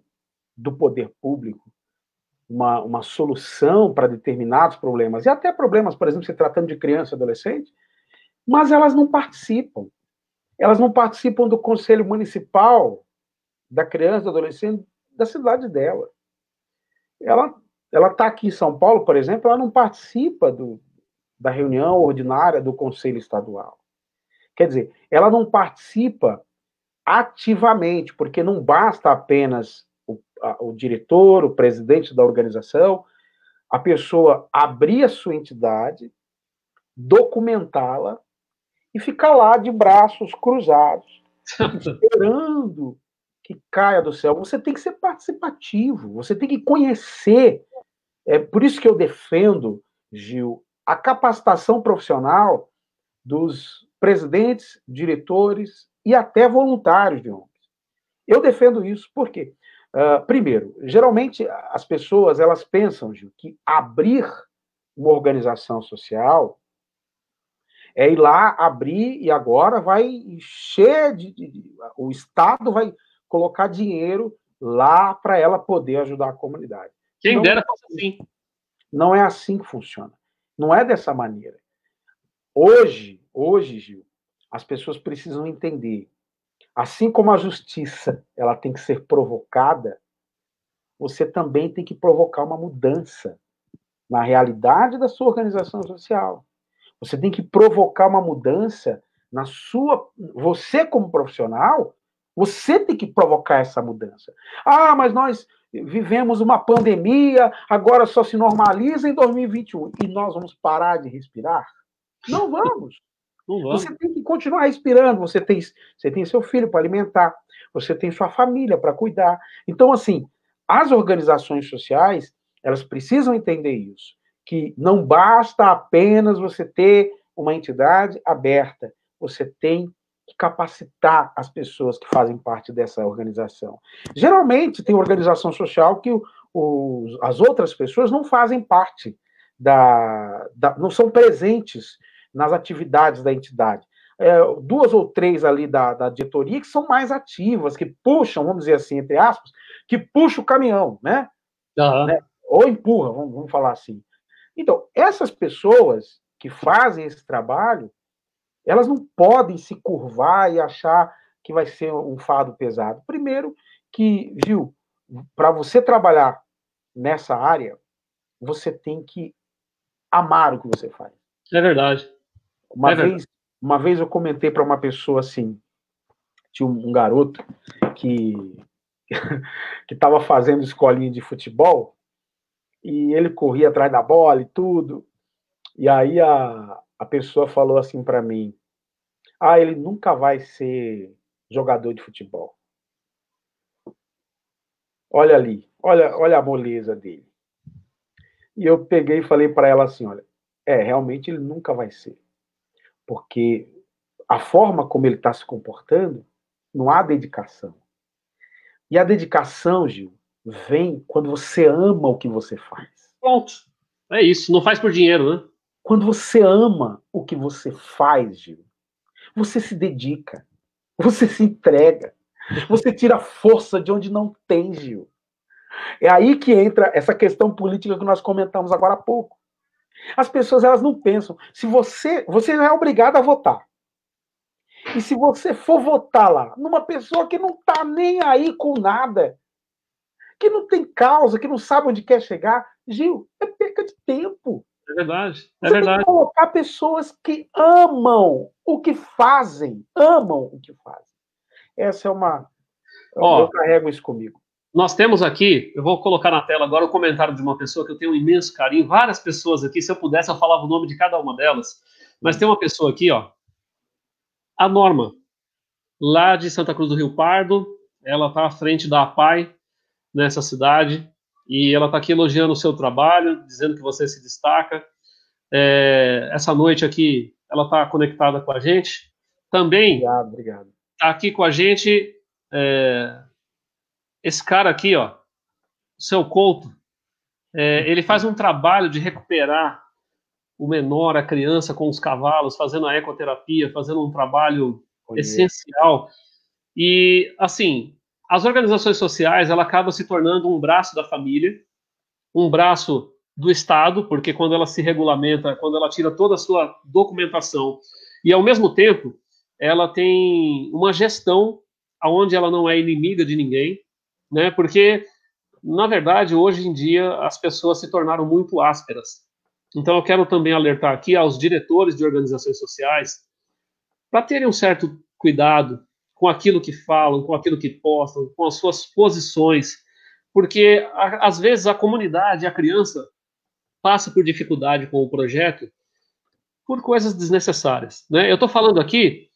do poder público uma solução para determinados problemas, e até problemas, por exemplo, se tratando de criança e adolescente, mas elas não participam. Elas não participam do conselho municipal da criança e do adolescente da cidade dela. Ela está aqui em São Paulo, por exemplo, ela não participa da reunião ordinária do conselho estadual. Quer dizer, ela não participa ativamente, porque não basta apenas o diretor, o presidente da organização, a pessoa abrir a sua entidade, documentá-la e ficar lá de braços cruzados, esperando que caia do céu. Você tem que ser participativo, você tem que conhecer. É por isso que eu defendo, Gil, a capacitação profissional dos presidentes, diretores e até voluntários de ONGs. Eu defendo isso por quê? Primeiro, geralmente as pessoas elas pensam, Gil, que abrir uma organização social é ir lá abrir e agora vai encher o Estado vai colocar dinheiro lá para ela poder ajudar a comunidade. Quem dera fosse assim. Não é assim que funciona. Não é dessa maneira. Hoje, Gil, as pessoas precisam entender. Assim como a justiça ela tem que ser provocada, você também tem que provocar uma mudança na realidade da sua organização social. Você tem que provocar uma mudança na sua. Você, como profissional, você tem que provocar essa mudança. Mas nós vivemos uma pandemia, agora só se normaliza em 2021. E nós vamos parar de respirar? Não vamos. Não vamos. Você tem que continuar respirando. Você tem seu filho para alimentar, você tem sua família para cuidar. Então, assim, as organizações sociais, elas precisam entender isso, que não basta apenas você ter uma entidade aberta, você tem que capacitar as pessoas que fazem parte dessa organização. Geralmente, tem organização social que as outras pessoas não fazem parte não são presentes nas atividades da entidade. Duas ou três ali da diretoria que são mais ativas, que puxam, vamos dizer assim, entre aspas, que puxa o caminhão, né? Uhum. Né? Ou empurra, vamos falar assim. Então, essas pessoas que fazem esse trabalho, elas não podem se curvar e achar que vai ser um fardo pesado. Primeiro que, Gil, para você trabalhar nessa área, você tem que amar o que você faz. É verdade. Uma vez eu comentei para uma pessoa assim, tinha um garoto que estava fazendo escolinha de futebol e ele corria atrás da bola e tudo. E aí a pessoa falou assim para mim: ele nunca vai ser jogador de futebol. Olha ali, olha a moleza dele. E eu peguei e falei para ela assim, olha, realmente ele nunca vai ser, porque a forma como ele está se comportando, não há dedicação. E a dedicação, Gil, vem quando você ama o que você faz. Pronto. É isso. Não faz por dinheiro, né? Quando você ama o que você faz, Gil, você se dedica, você se entrega, você tira força de onde não tem, Gil. É aí que entra essa questão política que nós comentamos agora há pouco. As pessoas, elas não pensam. Se você já é obrigado a votar. E se você for votar lá numa pessoa que não está nem aí com nada, que não tem causa, que não sabe onde quer chegar, Gil, é perca de tempo. É verdade. É Você tem que verdade. colocar pessoas que amam o que fazem. Amam o que fazem. Essa é uma. Eu Ó, carrego isso comigo. nós temos aqui, eu vou colocar na tela agora o comentário de uma pessoa que eu tenho um imenso carinho, várias pessoas aqui, se eu pudesse eu falava o nome de cada uma delas, mas tem uma pessoa aqui, ó, a Norma, lá de Santa Cruz do Rio Pardo, ela está à frente da APAI nessa cidade, e ela está aqui elogiando o seu trabalho, dizendo que você se destaca. Essa noite aqui, ela está conectada com a gente. Também Obrigado, obrigado. está aqui com a gente esse cara aqui, ó, o seu Couto. Ele faz um trabalho de recuperar o menor, a criança com os cavalos, fazendo a ecoterapia, fazendo um trabalho essencial. E, assim, as organizações sociais, ela acaba se tornando um braço da família, um braço do Estado, porque quando ela se regulamenta, quando ela tira toda a sua documentação, e ao mesmo tempo, ela tem uma gestão onde ela não é inimiga de ninguém, né? Porque, na verdade, hoje em dia, as pessoas se tornaram muito ásperas. Então, eu quero também alertar aqui aos diretores de organizações sociais para terem um certo cuidado com aquilo que falam, com aquilo que postam, com as suas posições, porque às vezes a comunidade, a criança, passa por dificuldade com o projeto por coisas desnecessárias. Né? Eu estou falando aqui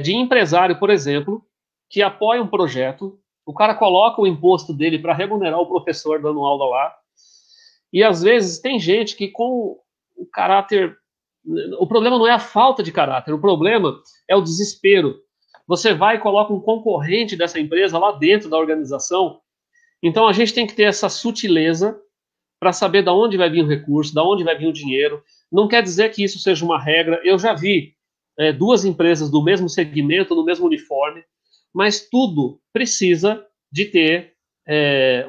de empresário, por exemplo, que apoia um projeto, o cara coloca o imposto dele para remunerar o professor dando aula lá, e às vezes tem gente que com o caráter. O problema não é a falta de caráter, o problema é o desespero. Você vai e coloca um concorrente dessa empresa lá dentro da organização. Então a gente tem que ter essa sutileza para saber de onde vai vir o recurso, de onde vai vir o dinheiro. Não quer dizer que isso seja uma regra. Eu já vi duas empresas do mesmo segmento, no mesmo uniforme, mas tudo precisa de ter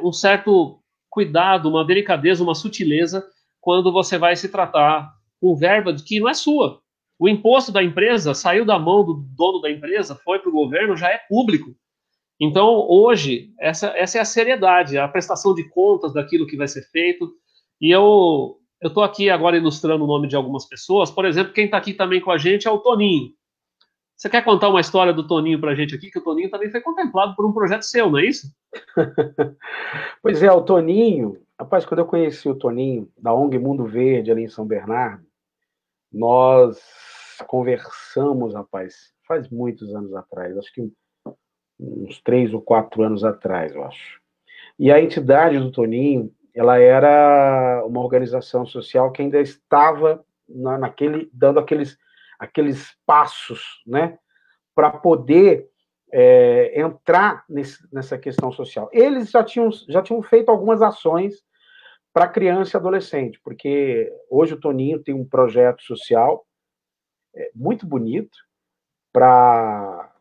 um certo cuidado, uma delicadeza, uma sutileza quando você vai se tratar com verba que não é sua. O imposto da empresa saiu da mão do dono da empresa, foi para o governo, já é público. Então, hoje, essa é a seriedade, a prestação de contas daquilo que vai ser feito. E eu estou aqui agora ilustrando o nome de algumas pessoas. Por exemplo, quem está aqui também com a gente é o Toninho. Você quer contar uma história do Toninho para a gente aqui? Que o Toninho também foi contemplado por um projeto seu, não é isso? Pois é, o Toninho, rapaz, quando eu conheci o Toninho, da ONG Mundo Verde, ali em São Bernardo, nós conversamos, rapaz, faz muitos anos atrás, acho que uns 3 ou 4 anos atrás, eu acho. E a entidade do Toninho, ela era uma organização social que ainda estava dando aqueles passos, né, para poder entrar nessa questão social. Eles já tinham feito algumas ações para criança e adolescente, porque hoje o Toninho tem um projeto social muito bonito para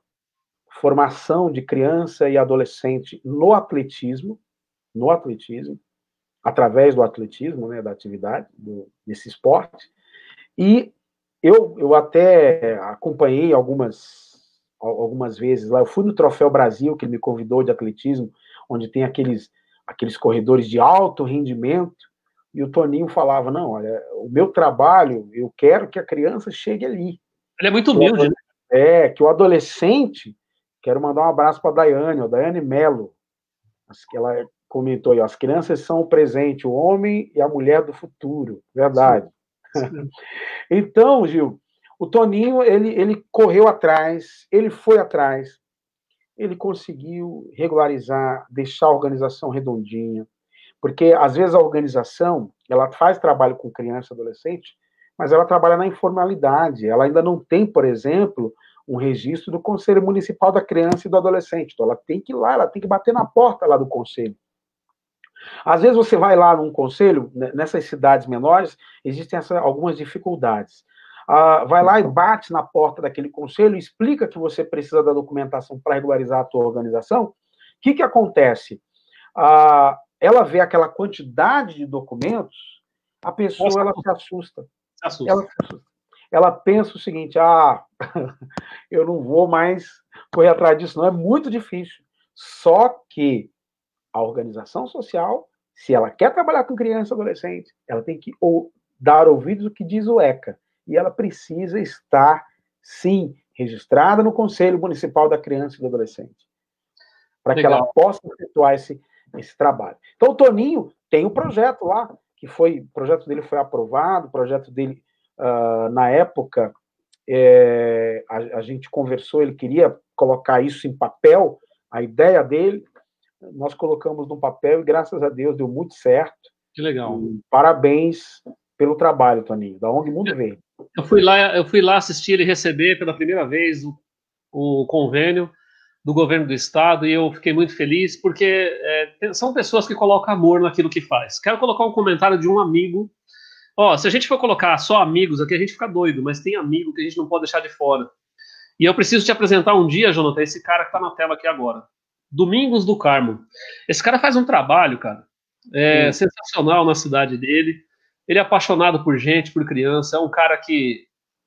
formação de criança e adolescente no atletismo, através do atletismo, né, da atividade, desse esporte. E eu até acompanhei algumas vezes lá. Eu fui no Troféu Brasil, que ele me convidou, de atletismo, onde tem aqueles corredores de alto rendimento, e o Toninho falava, não, olha, o meu trabalho, eu quero que a criança chegue ali. Ele é muito humilde, né? Que o adolescente, quero mandar um abraço para a Daiane Mello, que ela comentou aí, as crianças são o presente, o homem e a mulher do futuro, verdade. Sim. Então, Gil, o Toninho, ele correu atrás, ele foi atrás, ele conseguiu regularizar, deixar a organização redondinha, porque às vezes a organização, ela faz trabalho com criança e adolescente, mas ela trabalha na informalidade, ela ainda não tem, por exemplo, um registro do Conselho Municipal da Criança e do Adolescente, então ela tem que ir lá, ela tem que bater na porta lá do conselho. Às vezes você vai lá num conselho, nessas cidades menores, existem algumas dificuldades. Vai lá e bate na porta daquele conselho, explica que você precisa da documentação para regularizar a tua organização. O que acontece? Ela vê aquela quantidade de documentos, a pessoa ela se assusta. Ela se assusta. Ela pensa o seguinte, eu não vou mais correr atrás disso, não, é muito difícil. Só que a organização social, se ela quer trabalhar com criança e adolescente, ela tem que dar ouvidos ao que diz o ECA. E ela precisa estar, sim, registrada no Conselho Municipal da Criança e do Adolescente, para que ela possa efetuar esse trabalho. Então, o Toninho tem um projeto lá, o projeto dele foi aprovado, o projeto dele, na época, a gente conversou, ele queria colocar isso em papel, a ideia dele, nós colocamos no papel e, graças a Deus, deu muito certo. Que legal. E parabéns pelo trabalho, Toninho, da ONG Mundo Verde. Eu fui lá assistir ele receber pela primeira vez o convênio do governo do estado e eu fiquei muito feliz porque são pessoas que colocam amor naquilo que faz. Quero colocar um comentário de um amigo. Se a gente for colocar só amigos aqui, a gente fica doido, mas tem amigo que a gente não pode deixar de fora. E eu preciso te apresentar um dia, Jonathan, esse cara que está na tela aqui agora. Domingos do Carmo. Esse cara faz um trabalho, cara, sensacional na cidade dele. Ele é apaixonado por gente, por criança. É um cara que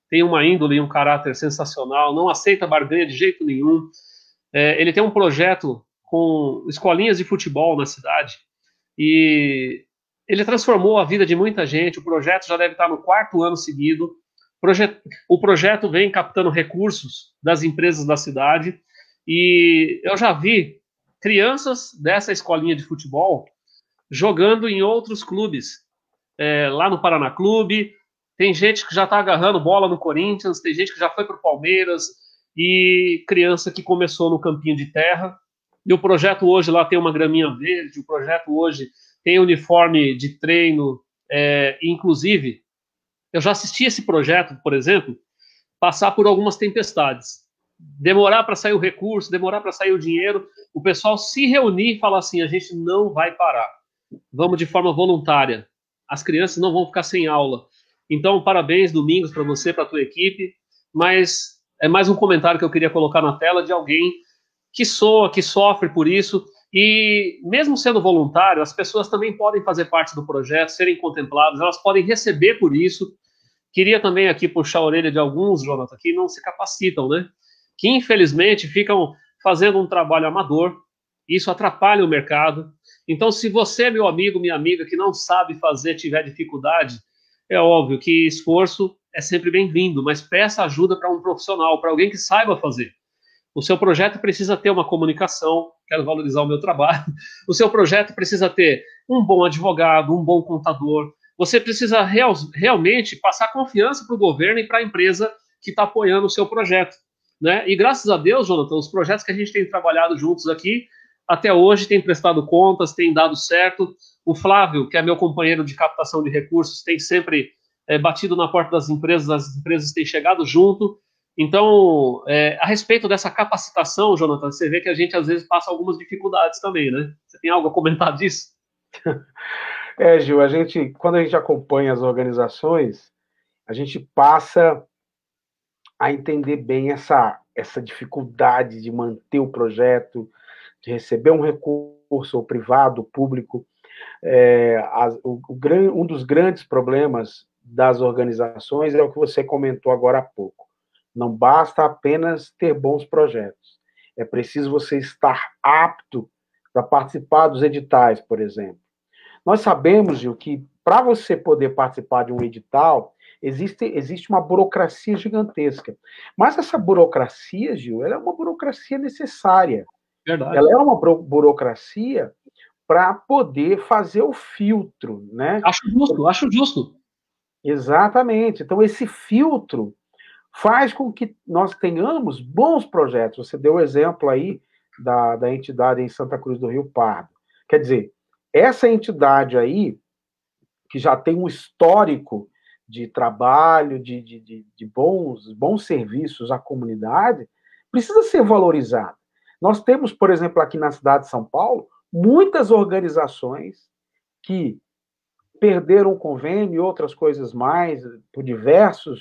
tem uma índole e um caráter sensacional. Não aceita barganha de jeito nenhum. Ele tem um projeto com escolinhas de futebol na cidade. E ele transformou a vida de muita gente. O projeto já deve estar no 4º ano seguido. O projeto vem captando recursos das empresas da cidade. E eu já vi crianças dessa escolinha de futebol jogando em outros clubes. Lá no Paraná Clube, tem gente que já está agarrando bola no Corinthians, tem gente que já foi para o Palmeiras, e criança que começou no campinho de terra. E o projeto hoje lá tem uma graminha verde, o projeto hoje tem uniforme de treino, inclusive, eu já assisti esse projeto, por exemplo, passar por algumas tempestades. Demorar para sair o recurso, demorar para sair o dinheiro, o pessoal se reunir e falar assim, a gente não vai parar, vamos de forma voluntária, as crianças não vão ficar sem aula. Então, parabéns, Domingos, para você, para a tua equipe, mas é mais um comentário que eu queria colocar na tela de alguém que soa, que sofre por isso, e mesmo sendo voluntário, as pessoas também podem fazer parte do projeto, serem contempladas, elas podem receber por isso. Queria também aqui puxar a orelha de alguns, Jonathan, que não se capacitam, né? Que infelizmente ficam fazendo um trabalho amador, isso atrapalha o mercado. Então, se você, meu amigo, minha amiga, que não sabe fazer, tiver dificuldade, é óbvio que esforço é sempre bem-vindo, mas peça ajuda para um profissional, para alguém que saiba fazer. O seu projeto precisa ter uma comunicação, quero valorizar o meu trabalho, o seu projeto precisa ter um bom advogado, um bom contador, você precisa realmente passar confiança para o governo e para a empresa que está apoiando o seu projeto. Né? E graças a Deus, Jonathan, os projetos que a gente tem trabalhado juntos aqui, até hoje têm prestado contas, têm dado certo. O Flávio, que é meu companheiro de captação de recursos, tem sempre batido na porta das empresas, as empresas têm chegado junto. Então, a respeito dessa capacitação, Jonathan, você vê que a gente às vezes passa algumas dificuldades também, né? Você tem algo a comentar disso? Gil, quando a gente acompanha as organizações, a gente passa a entender bem essa dificuldade de manter o projeto, de receber um recurso, ou privado, ou público. Um dos grandes problemas das organizações é o que você comentou agora há pouco. Não basta apenas ter bons projetos. É preciso você estar apto para participar dos editais, por exemplo. Nós sabemos, Gil, que para você poder participar de um edital, existe uma burocracia gigantesca. Mas essa burocracia, Gil, ela é uma burocracia necessária. Verdade. Ela é uma burocracia para poder fazer o filtro, né? Acho justo. Exatamente. Então, esse filtro faz com que nós tenhamos bons projetos. Você deu o exemplo aí da entidade em Santa Cruz do Rio Pardo. Quer dizer, essa entidade aí, que já tem um histórico de trabalho, de bons serviços à comunidade, precisa ser valorizada. Nós temos, por exemplo, aqui na cidade de São Paulo, muitas organizações que perderam o convênio e outras coisas mais, por diversas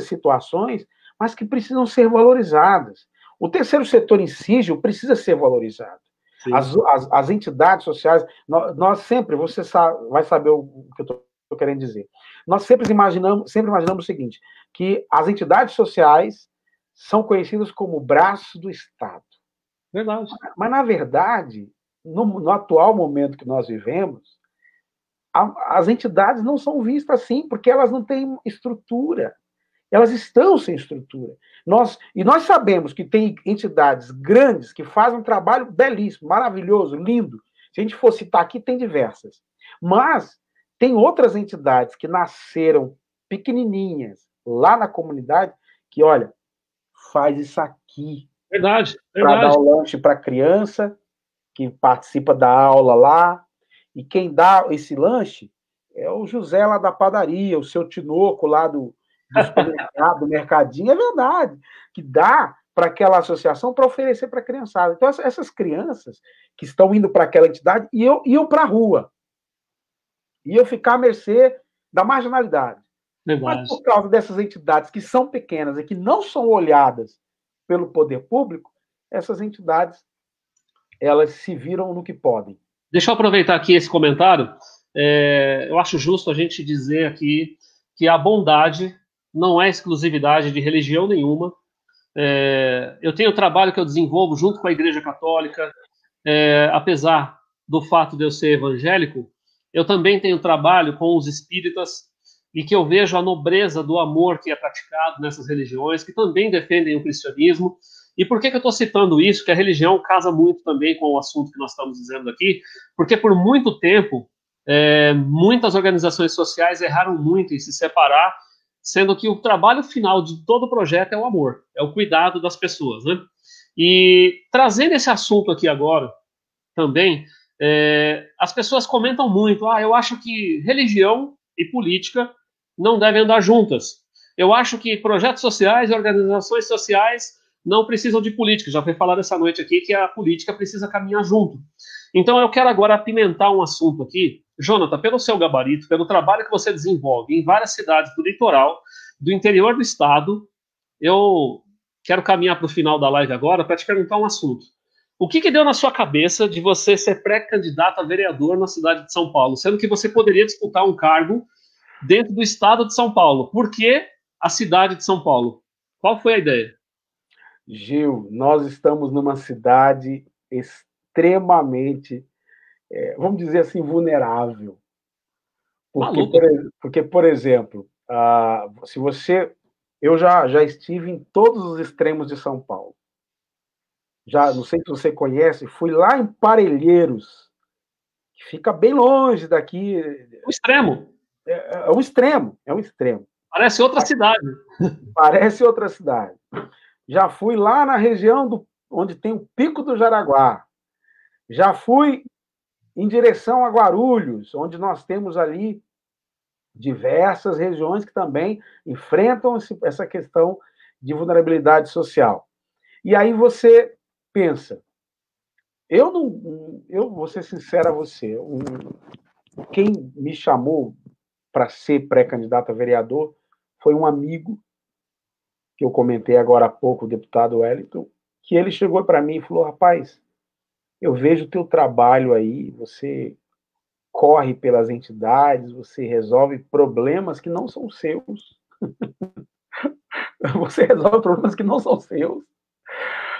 situações, mas que precisam ser valorizadas. O terceiro setor em si, Gil, precisa ser valorizado. As entidades sociais, nós sempre, você vai saber o que eu estou querendo dizer. Nós sempre imaginamos o seguinte, que as entidades sociais são conhecidas como braço do Estado. Verdade. Mas, na verdade, no atual momento que nós vivemos, as entidades não são vistas assim, porque elas não têm estrutura. Elas estão sem estrutura. Nós sabemos que tem entidades grandes que fazem um trabalho belíssimo, maravilhoso, lindo. Se a gente for citar aqui, tem diversas. Mas tem outras entidades que nasceram pequenininhas lá na comunidade que, olha, faz isso aqui. Verdade. Para dar o lanche para a criança que participa da aula lá. E quem dá esse lanche é o José lá da padaria, o seu Tinoco lá do supermercado, do mercadinho, é verdade, que dá para aquela associação para oferecer para a criançada. Então, essas crianças que estão indo para aquela entidade iam para a rua, iam ficar à mercê da marginalidade. Verdade. Mas por causa dessas entidades que são pequenas e que não são olhadas pelo poder público, essas entidades, elas se viram no que podem. Deixa eu aproveitar aqui esse comentário. Eu acho justo a gente dizer aqui que a bondade não é exclusividade de religião nenhuma. Eu tenho o trabalho que eu desenvolvo junto com a Igreja Católica, apesar do fato de eu ser evangélico, eu também tenho trabalho com os espíritas e que eu vejo a nobreza do amor que é praticado nessas religiões, que também defendem o cristianismo. E por que eu estou citando isso? Que a religião casa muito também com o assunto que nós estamos dizendo aqui, porque por muito tempo, muitas organizações sociais erraram muito em se separar, sendo que o trabalho final de todo o projeto é o amor, é o cuidado das pessoas, né? E trazendo esse assunto aqui agora, também, as pessoas comentam muito, eu acho que religião e política não devem andar juntas. Eu acho que projetos sociais e organizações sociais não precisam de política. Já foi falado essa noite aqui que a política precisa caminhar junto. Então eu quero agora apimentar um assunto aqui. Jonathan, pelo seu gabarito, pelo trabalho que você desenvolve em várias cidades do litoral, do interior do estado, eu quero caminhar para o final da live agora para te perguntar um assunto. O que deu na sua cabeça de você ser pré-candidato a vereador na cidade de São Paulo, sendo que você poderia disputar um cargo dentro do estado de São Paulo? Por que a cidade de São Paulo? Qual foi a ideia? Gil, nós estamos numa cidade extremamente, vamos dizer assim, vulnerável. Porque, por exemplo, se você... Eu já estive em todos os extremos de São Paulo. Já, não sei se você conhece, fui lá em Parelheiros, que fica bem longe daqui. Um extremo. É um extremo, é um extremo. Parece outra cidade. Parece outra cidade. Já fui lá na região onde tem o Pico do Jaraguá. Já fui em direção a Guarulhos, onde nós temos ali diversas regiões que também enfrentam essa questão de vulnerabilidade social. E aí você pensa, eu vou ser sincero a você, quem me chamou para ser pré-candidato a vereador foi um amigo, que eu comentei agora há pouco, o deputado Wellington, que ele chegou para mim e falou, rapaz, eu vejo o teu trabalho aí, você corre pelas entidades, você resolve problemas que não são seus. Você resolve problemas que não são seus.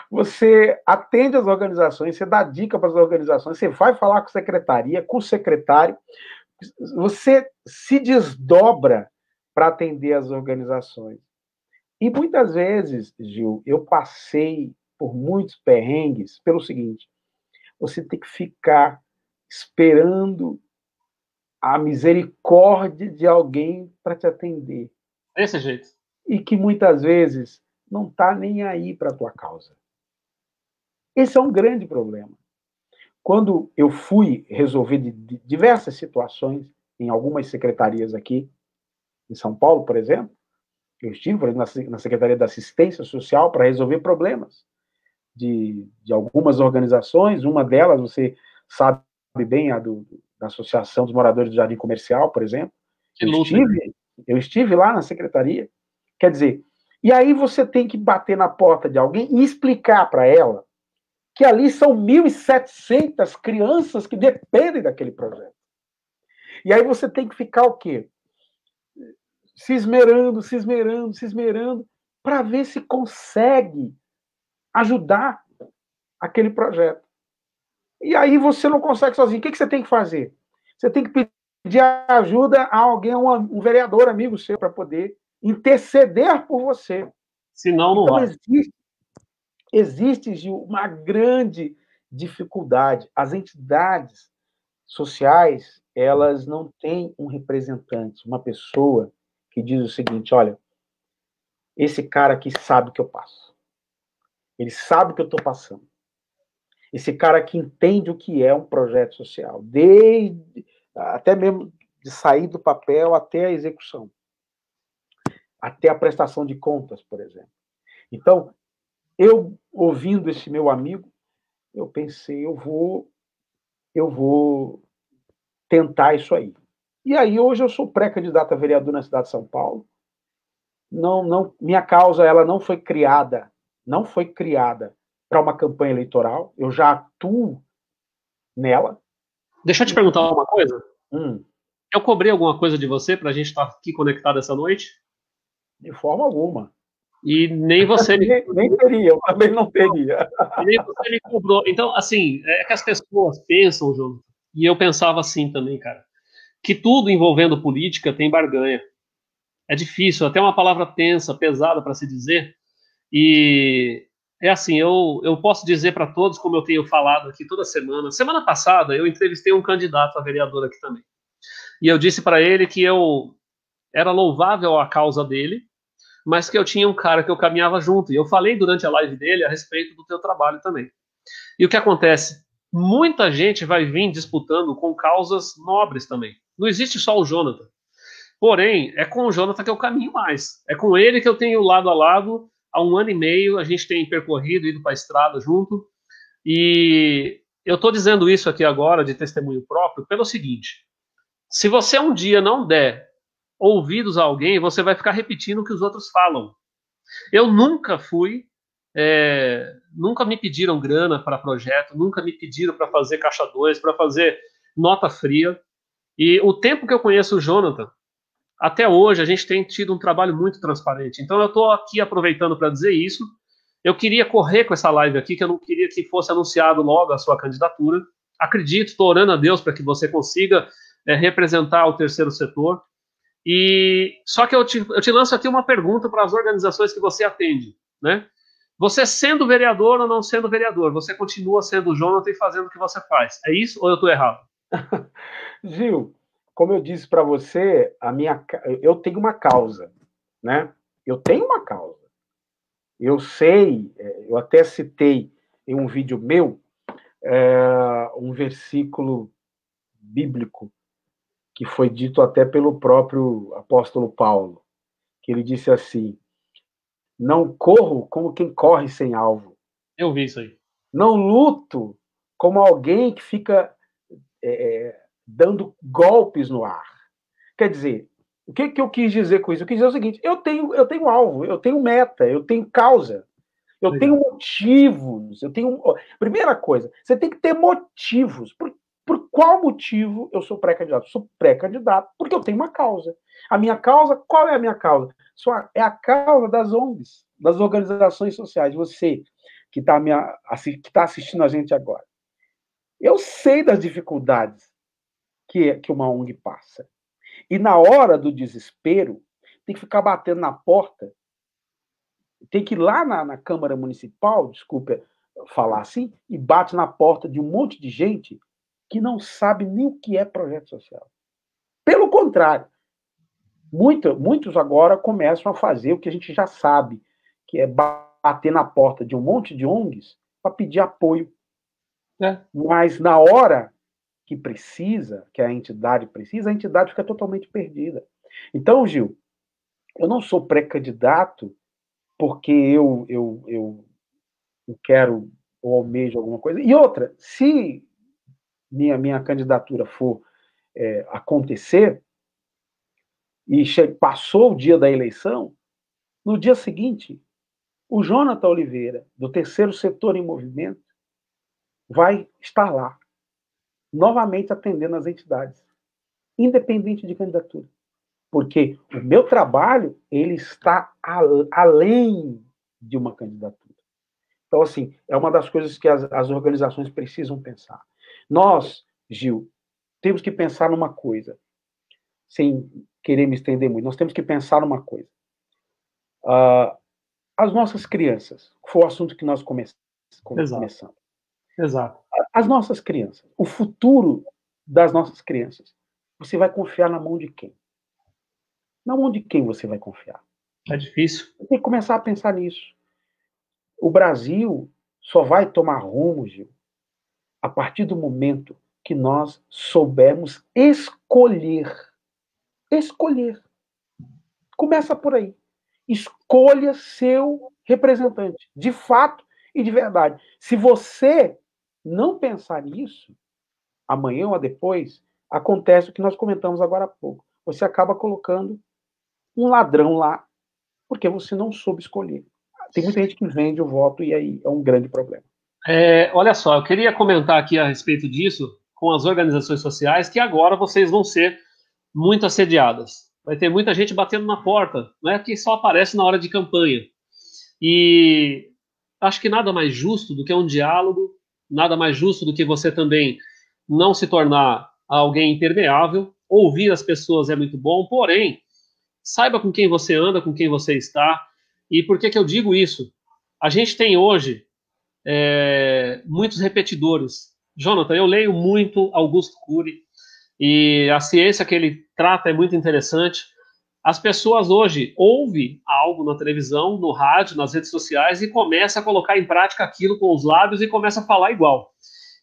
Você atende as organizações, você dá dica para as organizações, você vai falar com a secretaria, com o secretário, você se desdobra para atender as organizações. E muitas vezes, Gil, eu passei por muitos perrengues pelo seguinte, você tem que ficar esperando a misericórdia de alguém para te atender. Desse jeito. E que muitas vezes não está nem aí para a tua causa. Esse é um grande problema. Quando eu fui resolver diversas situações em algumas secretarias aqui, em São Paulo, por exemplo, eu estive, por exemplo, na Secretaria da Assistência Social para resolver problemas de algumas organizações. Uma delas, você sabe bem, da Associação dos Moradores do Jardim Comercial, por exemplo. Eu estive lá na secretaria. Quer dizer, e aí você tem que bater na porta de alguém e explicar para ela que ali são 1.700 crianças que dependem daquele projeto. E aí você tem que ficar o quê? Se esmerando, para ver se consegue ajudar aquele projeto. E aí você não consegue sozinho. O que você tem que fazer? Você tem que pedir ajuda a alguém, um vereador amigo seu, para poder interceder por você. Senão não vai. Existe, Gil, uma grande dificuldade. As entidades sociais, elas não têm um representante, uma pessoa que diz o seguinte: olha, esse cara aqui sabe o que eu passo. Ele sabe o que eu estou passando. Esse cara aqui entende o que é um projeto social, até mesmo de sair do papel até a execução, até a prestação de contas, por exemplo. Então, eu, ouvindo esse meu amigo, eu pensei, eu vou tentar isso aí. E aí, hoje, eu sou pré-candidato a vereador na cidade de São Paulo. Minha causa, ela não foi criada para uma campanha eleitoral. Eu já atuo nela. Deixa eu te perguntar uma coisa. Hum. Eu cobrei alguma coisa de você para a gente estar aqui conectado essa noite? De forma alguma. E nem você nem teria, eu também não teria. E nem você me cobrou. Então, assim, é que as pessoas pensam, João, e eu pensava assim também, cara, que tudo envolvendo política tem barganha. É difícil, até uma palavra tensa, pesada para se dizer. E é assim, eu posso dizer para todos, como eu tenho falado aqui toda semana. Semana passada eu entrevistei um candidato a vereador aqui também. E eu disse para ele que eu era louvável a causa dele, mas que eu tinha um cara que eu caminhava junto. E eu falei durante a live dele a respeito do teu trabalho também. E o que acontece? Muita gente vai vir disputando com causas nobres também. Não existe só o Jonathan. Porém, é com o Jonathan que eu caminho mais. É com ele que eu tenho lado a lado. Há 1 ano e meio a gente tem percorrido, ido para a estrada junto. E eu estou dizendo isso aqui agora de testemunho próprio pelo seguinte: se você um dia não der ouvidos a alguém, você vai ficar repetindo o que os outros falam. Eu nunca fui, nunca me pediram grana para projeto, nunca me pediram para fazer caixa 2, para fazer nota fria. E o tempo que eu conheço o Jonathan, até hoje a gente tem tido um trabalho muito transparente. Então eu estou aqui aproveitando para dizer isso. Eu queria correr com essa live aqui, que eu não queria que fosse anunciado logo a sua candidatura. Acredito, estou orando a Deus para que você consiga representar o terceiro setor. E só que eu te lanço aqui uma pergunta para as organizações que você atende, né? Você sendo vereador ou não sendo vereador, você continua sendo o Jonathan e fazendo o que você faz. É isso ou eu estou errado? Gil, como eu disse para você, eu tenho uma causa, né? Eu tenho uma causa. Eu sei, eu até citei em um vídeo meu um versículo bíblico que foi dito até pelo próprio apóstolo Paulo, que ele disse assim: não corro como quem corre sem alvo. Eu vi isso aí. Não luto como alguém que fica dando golpes no ar. Quer dizer, o que eu quis dizer com isso? Eu quis dizer o seguinte: eu tenho alvo, eu tenho meta, eu tenho causa, eu tenho motivos, Primeira coisa, você tem que ter motivos. Por qual motivo eu sou pré-candidato? Sou pré-candidato porque eu tenho uma causa. A minha causa, qual é a minha causa? É a causa das ONGs, das organizações sociais. Você que está assistindo a gente agora. Eu sei das dificuldades que uma ONG passa. E na hora do desespero, tem que ficar batendo na porta, tem que ir lá na Câmara Municipal, desculpa falar assim, e bate na porta de um monte de gente que não sabe nem o que é projeto social. Pelo contrário, muitos agora começam a fazer o que a gente já sabe, que é bater na porta de um monte de ONGs para pedir apoio. É. Mas na hora que precisa, que a entidade precisa, a entidade fica totalmente perdida. Então, Gil, eu não sou pré-candidato porque eu quero ou almejo alguma coisa. E outra, se minha candidatura for acontecer e passou o dia da eleição, no dia seguinte, o Jonathan Oliveira, do Terceiro Setor em Movimento, vai estar lá, novamente atendendo as entidades, independente de candidatura. Porque o meu trabalho, ele está além de uma candidatura. Então, assim, é uma das coisas que as organizações precisam pensar. Nós, Gil, temos que pensar numa coisa, sem querer me estender muito, nós temos que pensar numa coisa. As nossas crianças, que foi o assunto que nós começamos. Exato. As nossas crianças, o futuro das nossas crianças, você vai confiar na mão de quem? Na mão de quem você vai confiar? É difícil. Você tem que começar a pensar nisso. O Brasil só vai tomar rumo, Gil, a partir do momento que nós soubermos escolher. Escolher. Começa por aí. Escolha seu representante, de fato e de verdade. Se você não pensar nisso, amanhã ou depois, acontece o que nós comentamos agora há pouco. Você acaba colocando um ladrão lá, porque você não soube escolher. Tem muita gente que vende o voto e aí é um grande problema. Olha só, eu queria comentar aqui a respeito disso com as organizações sociais, que agora vocês vão ser muito assediadas. Vai ter muita gente batendo na porta, né, que só aparece na hora de campanha. E acho que nada mais justo do que um diálogo, nada mais justo do que você também não se tornar alguém impermeável. Ouvir as pessoas é muito bom, porém, saiba com quem você anda, com quem você está. E por que eu digo isso? A gente tem hoje muitos repetidores. Jonathan, eu leio muito Augusto Cury e a ciência que ele trata é muito interessante. As pessoas hoje ouvem algo na televisão, no rádio, nas redes sociais e começam a colocar em prática aquilo com os lábios e começam a falar igual.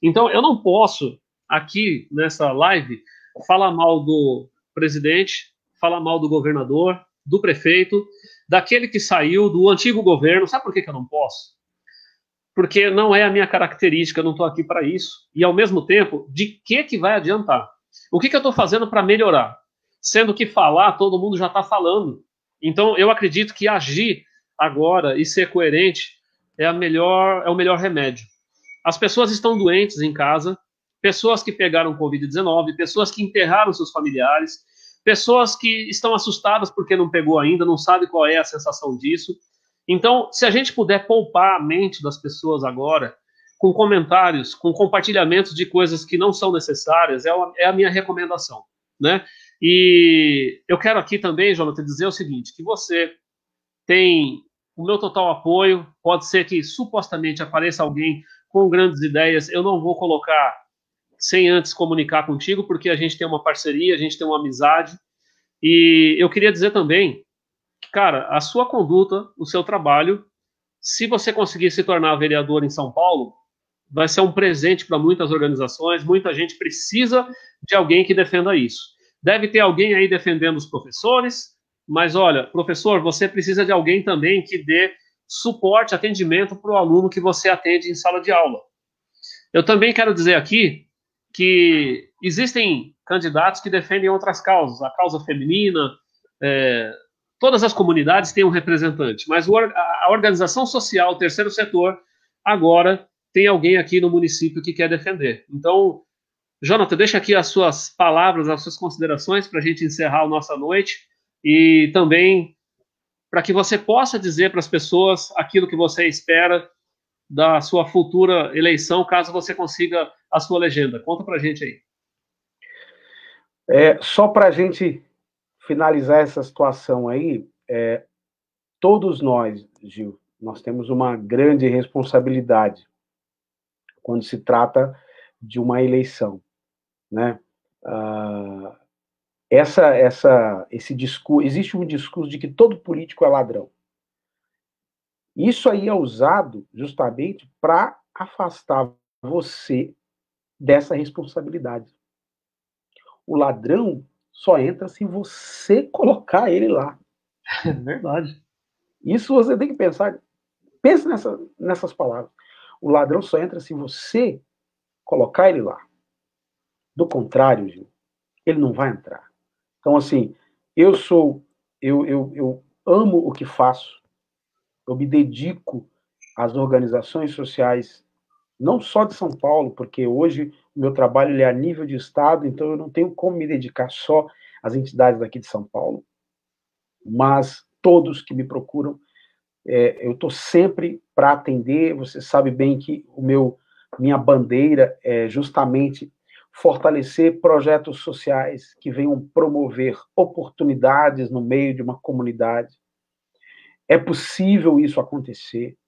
Então, eu não posso, aqui nessa live, falar mal do presidente, falar mal do governador, do prefeito, daquele que saiu, do antigo governo. Sabe por que eu não posso? Porque não é a minha característica, eu não estou aqui para isso. E, ao mesmo tempo, de que vai adiantar? O que eu estou fazendo para melhorar? Sendo que falar, todo mundo já está falando. Então, eu acredito que agir agora e ser coerente é o melhor remédio. As pessoas estão doentes em casa, pessoas que pegaram Covid-19, pessoas que enterraram seus familiares, pessoas que estão assustadas porque não pegou ainda, não sabe qual é a sensação disso. Então, se a gente puder poupar a mente das pessoas agora, com comentários, com compartilhamentos de coisas que não são necessárias, é a minha recomendação, né? E eu quero aqui também, Jonathan, dizer o seguinte, que você tem o meu total apoio, pode ser que supostamente apareça alguém com grandes ideias, eu não vou colocar sem antes comunicar contigo, porque a gente tem uma parceria, a gente tem uma amizade, e eu queria dizer também que, cara, a sua conduta, o seu trabalho, se você conseguir se tornar vereador em São Paulo, vai ser um presente para muitas organizações, muita gente precisa de alguém que defenda isso. Deve ter alguém aí defendendo os professores, mas olha, professor, você precisa de alguém também que dê suporte, atendimento para o aluno que você atende em sala de aula. Eu também quero dizer aqui que existem candidatos que defendem outras causas, a causa feminina, todas as comunidades têm um representante, mas a organização social, o terceiro setor, agora tem alguém aqui no município que quer defender. Então, Jonathan, deixa aqui as suas palavras, as suas considerações para a gente encerrar a nossa noite e também para que você possa dizer para as pessoas aquilo que você espera da sua futura eleição, caso você consiga a sua legenda. Conta para a gente aí. Só para a gente finalizar essa situação aí, todos nós, Gil, nós temos uma grande responsabilidade quando se trata de uma eleição, né? Esse discurso, existe um discurso de que todo político é ladrão. Isso aí é usado justamente para afastar você dessa responsabilidade. O ladrão só entra se você colocar ele lá. É verdade. Isso você tem que pensar. Pense nessas palavras. O ladrão só entra se você colocar ele lá. Do contrário, Gil, ele não vai entrar. Então, assim, eu amo o que faço, eu me dedico às organizações sociais, não só de São Paulo, porque hoje o meu trabalho ele é a nível de estado, então eu não tenho como me dedicar só às entidades daqui de São Paulo, mas todos que me procuram, eu estou sempre para atender. Você sabe bem que minha bandeira é justamente fortalecer projetos sociais que venham promover oportunidades no meio de uma comunidade. É possível isso acontecer,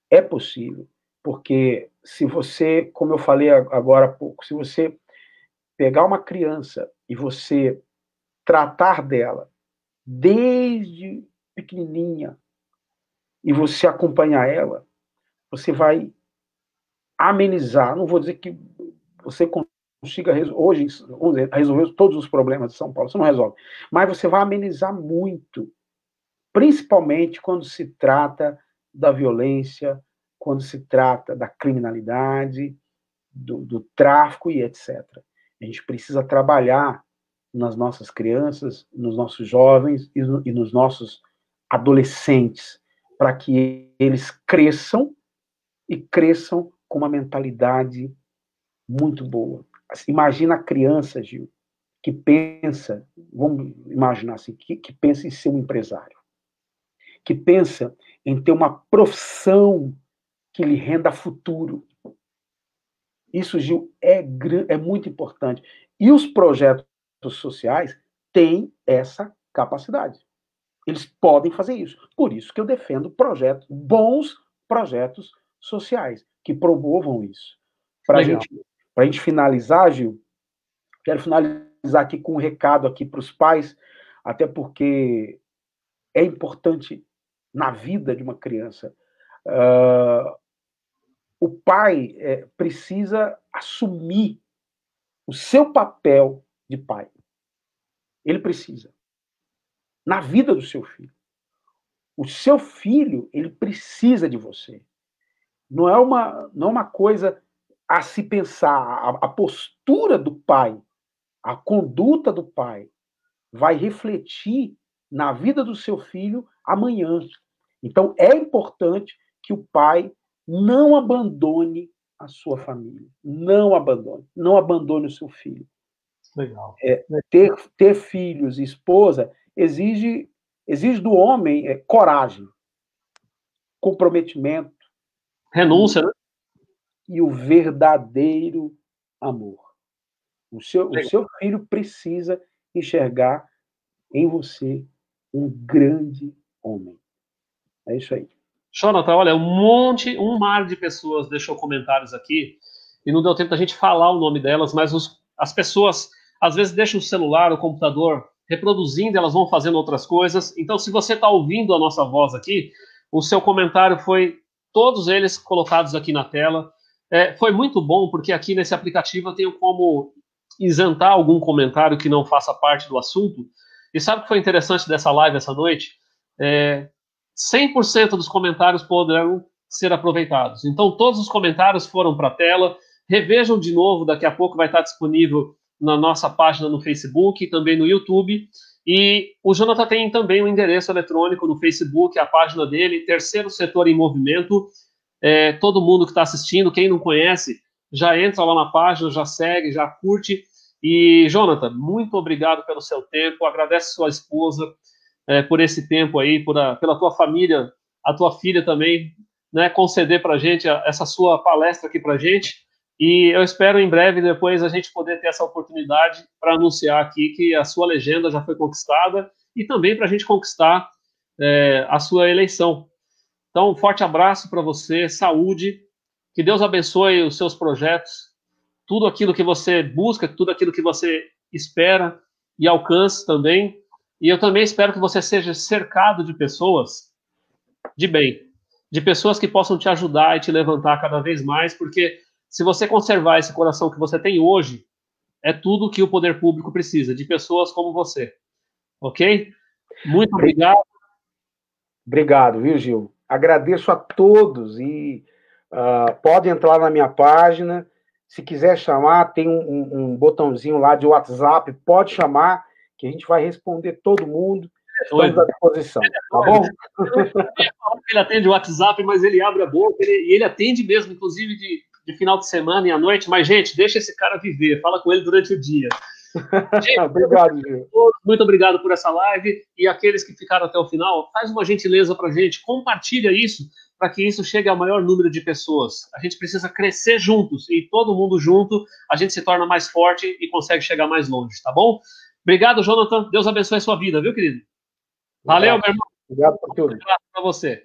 é possível, porque se você, como eu falei agora há pouco, se você pegar uma criança e você tratar dela desde pequenininha e você acompanhar ela, você vai amenizar. Não vou dizer que você consiga hoje resolver todos os problemas de São Paulo, você não resolve, mas você vai amenizar muito, principalmente quando se trata da violência, quando se trata da criminalidade, do tráfico e etc. A gente precisa trabalhar nas nossas crianças, nos nossos jovens e nos nossos adolescentes, para que eles cresçam e cresçam com uma mentalidade muito boa. Imagina a criança, Gil, que pensa, vamos imaginar assim, que pensa em ser um empresário, que pensa em ter uma profissão que lhe renda futuro. Isso, Gil, é muito importante. E os projetos sociais têm essa capacidade. Eles podem fazer isso. Por isso que eu defendo bons projetos sociais, que promovam isso. Para a gente finalizar, Gil, quero finalizar aqui com um recado aqui para os pais, até porque é importante na vida de uma criança. O pai precisa assumir o seu papel de pai. Ele precisa. Na vida do seu filho. O seu filho, ele precisa de você. Não é uma coisa a se pensar. A postura do pai, a conduta do pai, vai refletir na vida do seu filho amanhã. Então, é importante que o pai não abandone a sua família. Não abandone. Não abandone o seu filho. Legal. Ter filhos e esposa exige do homem coragem, comprometimento, renúncia, né? E o verdadeiro amor. O seu filho precisa enxergar em você um grande homem. É isso aí. Jonathan, olha, um mar de pessoas deixou comentários aqui e não deu tempo da gente falar o nome delas, mas as pessoas às vezes deixam o celular, o computador reproduzindo, elas vão fazendo outras coisas. Então, se você está ouvindo a nossa voz aqui, o seu comentário foi todos eles colocados aqui na tela. Foi muito bom, porque aqui nesse aplicativo eu tenho como isentar algum comentário que não faça parte do assunto. E sabe o que foi interessante dessa live essa noite? 100% dos comentários poderão ser aproveitados. Então, todos os comentários foram para a tela. Revejam de novo, daqui a pouco vai estar disponível na nossa página no Facebook e também no YouTube. E o Jonathan tem também um endereço eletrônico no Facebook, a página dele, Terceiro Setor em Movimento. Todo mundo que está assistindo, quem não conhece, já entra lá na página, já segue, já curte. E, Jonathan, muito obrigado pelo seu tempo, agradece sua esposa por esse tempo aí, pela tua família, a tua filha também, né, conceder para a gente essa sua palestra aqui para a gente. E eu espero em breve, depois, a gente poder ter essa oportunidade para anunciar aqui que a sua legenda já foi conquistada e também para a gente conquistar a sua eleição. Então, um forte abraço para você, saúde, que Deus abençoe os seus projetos, tudo aquilo que você busca, tudo aquilo que você espera e alcance também. E eu também espero que você seja cercado de pessoas de bem, de pessoas que possam te ajudar e te levantar cada vez mais, porque se você conservar esse coração que você tem hoje, é tudo que o poder público precisa, de pessoas como você. Ok? Muito obrigado. Obrigado, viu, Gil? Agradeço a todos e pode entrar na minha página. Se quiser chamar, tem um botãozinho lá de WhatsApp, pode chamar, que a gente vai responder todo mundo. Estamos à disposição, tá bom? Ele atende o WhatsApp, mas ele abre a boca, e ele atende mesmo, inclusive de final de semana e à noite. Mas, gente, deixa esse cara viver, fala com ele durante o dia. Gente, obrigado, Gil. Muito obrigado por essa live, e aqueles que ficaram até o final, faz uma gentileza para a gente, compartilha isso, para que isso chegue ao maior número de pessoas. A gente precisa crescer juntos, e todo mundo junto, a gente se torna mais forte e consegue chegar mais longe, tá bom? Obrigado, Jonathan. Deus abençoe a sua vida, viu, querido? Valeu, meu irmão. Obrigado por tudo. Obrigado para você.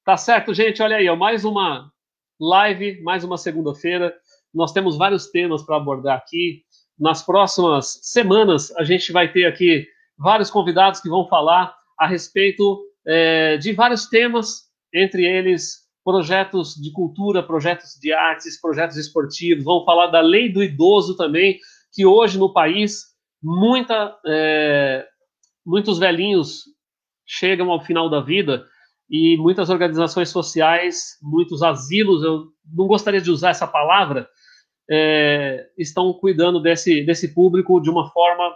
Tá certo, gente? Olha aí, ó, mais uma live, mais uma segunda-feira. Nós temos vários temas para abordar aqui. Nas próximas semanas, a gente vai ter aqui vários convidados que vão falar a respeito de vários temas, entre eles projetos de cultura, projetos de artes, projetos esportivos. Vamos falar da lei do idoso também, que hoje no país muitos velhinhos chegam ao final da vida e muitas organizações sociais, muitos asilos, eu não gostaria de usar essa palavra, estão cuidando desse público de uma forma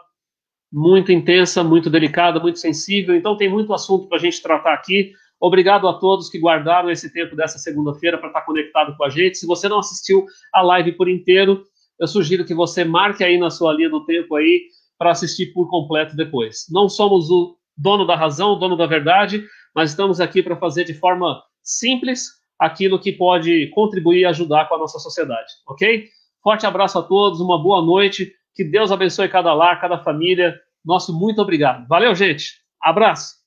muito intensa, muito delicada, muito sensível. Então tem muito assunto para a gente tratar aqui. Obrigado a todos que guardaram esse tempo dessa segunda-feira para estar conectado com a gente. Se você não assistiu a live por inteiro, eu sugiro que você marque aí na sua linha do tempo aí para assistir por completo depois. Não somos o dono da razão, o dono da verdade, mas estamos aqui para fazer de forma simples aquilo que pode contribuir e ajudar com a nossa sociedade, ok? Forte abraço a todos, uma boa noite, que Deus abençoe cada lar, cada família. Nosso muito obrigado. Valeu, gente. Abraço.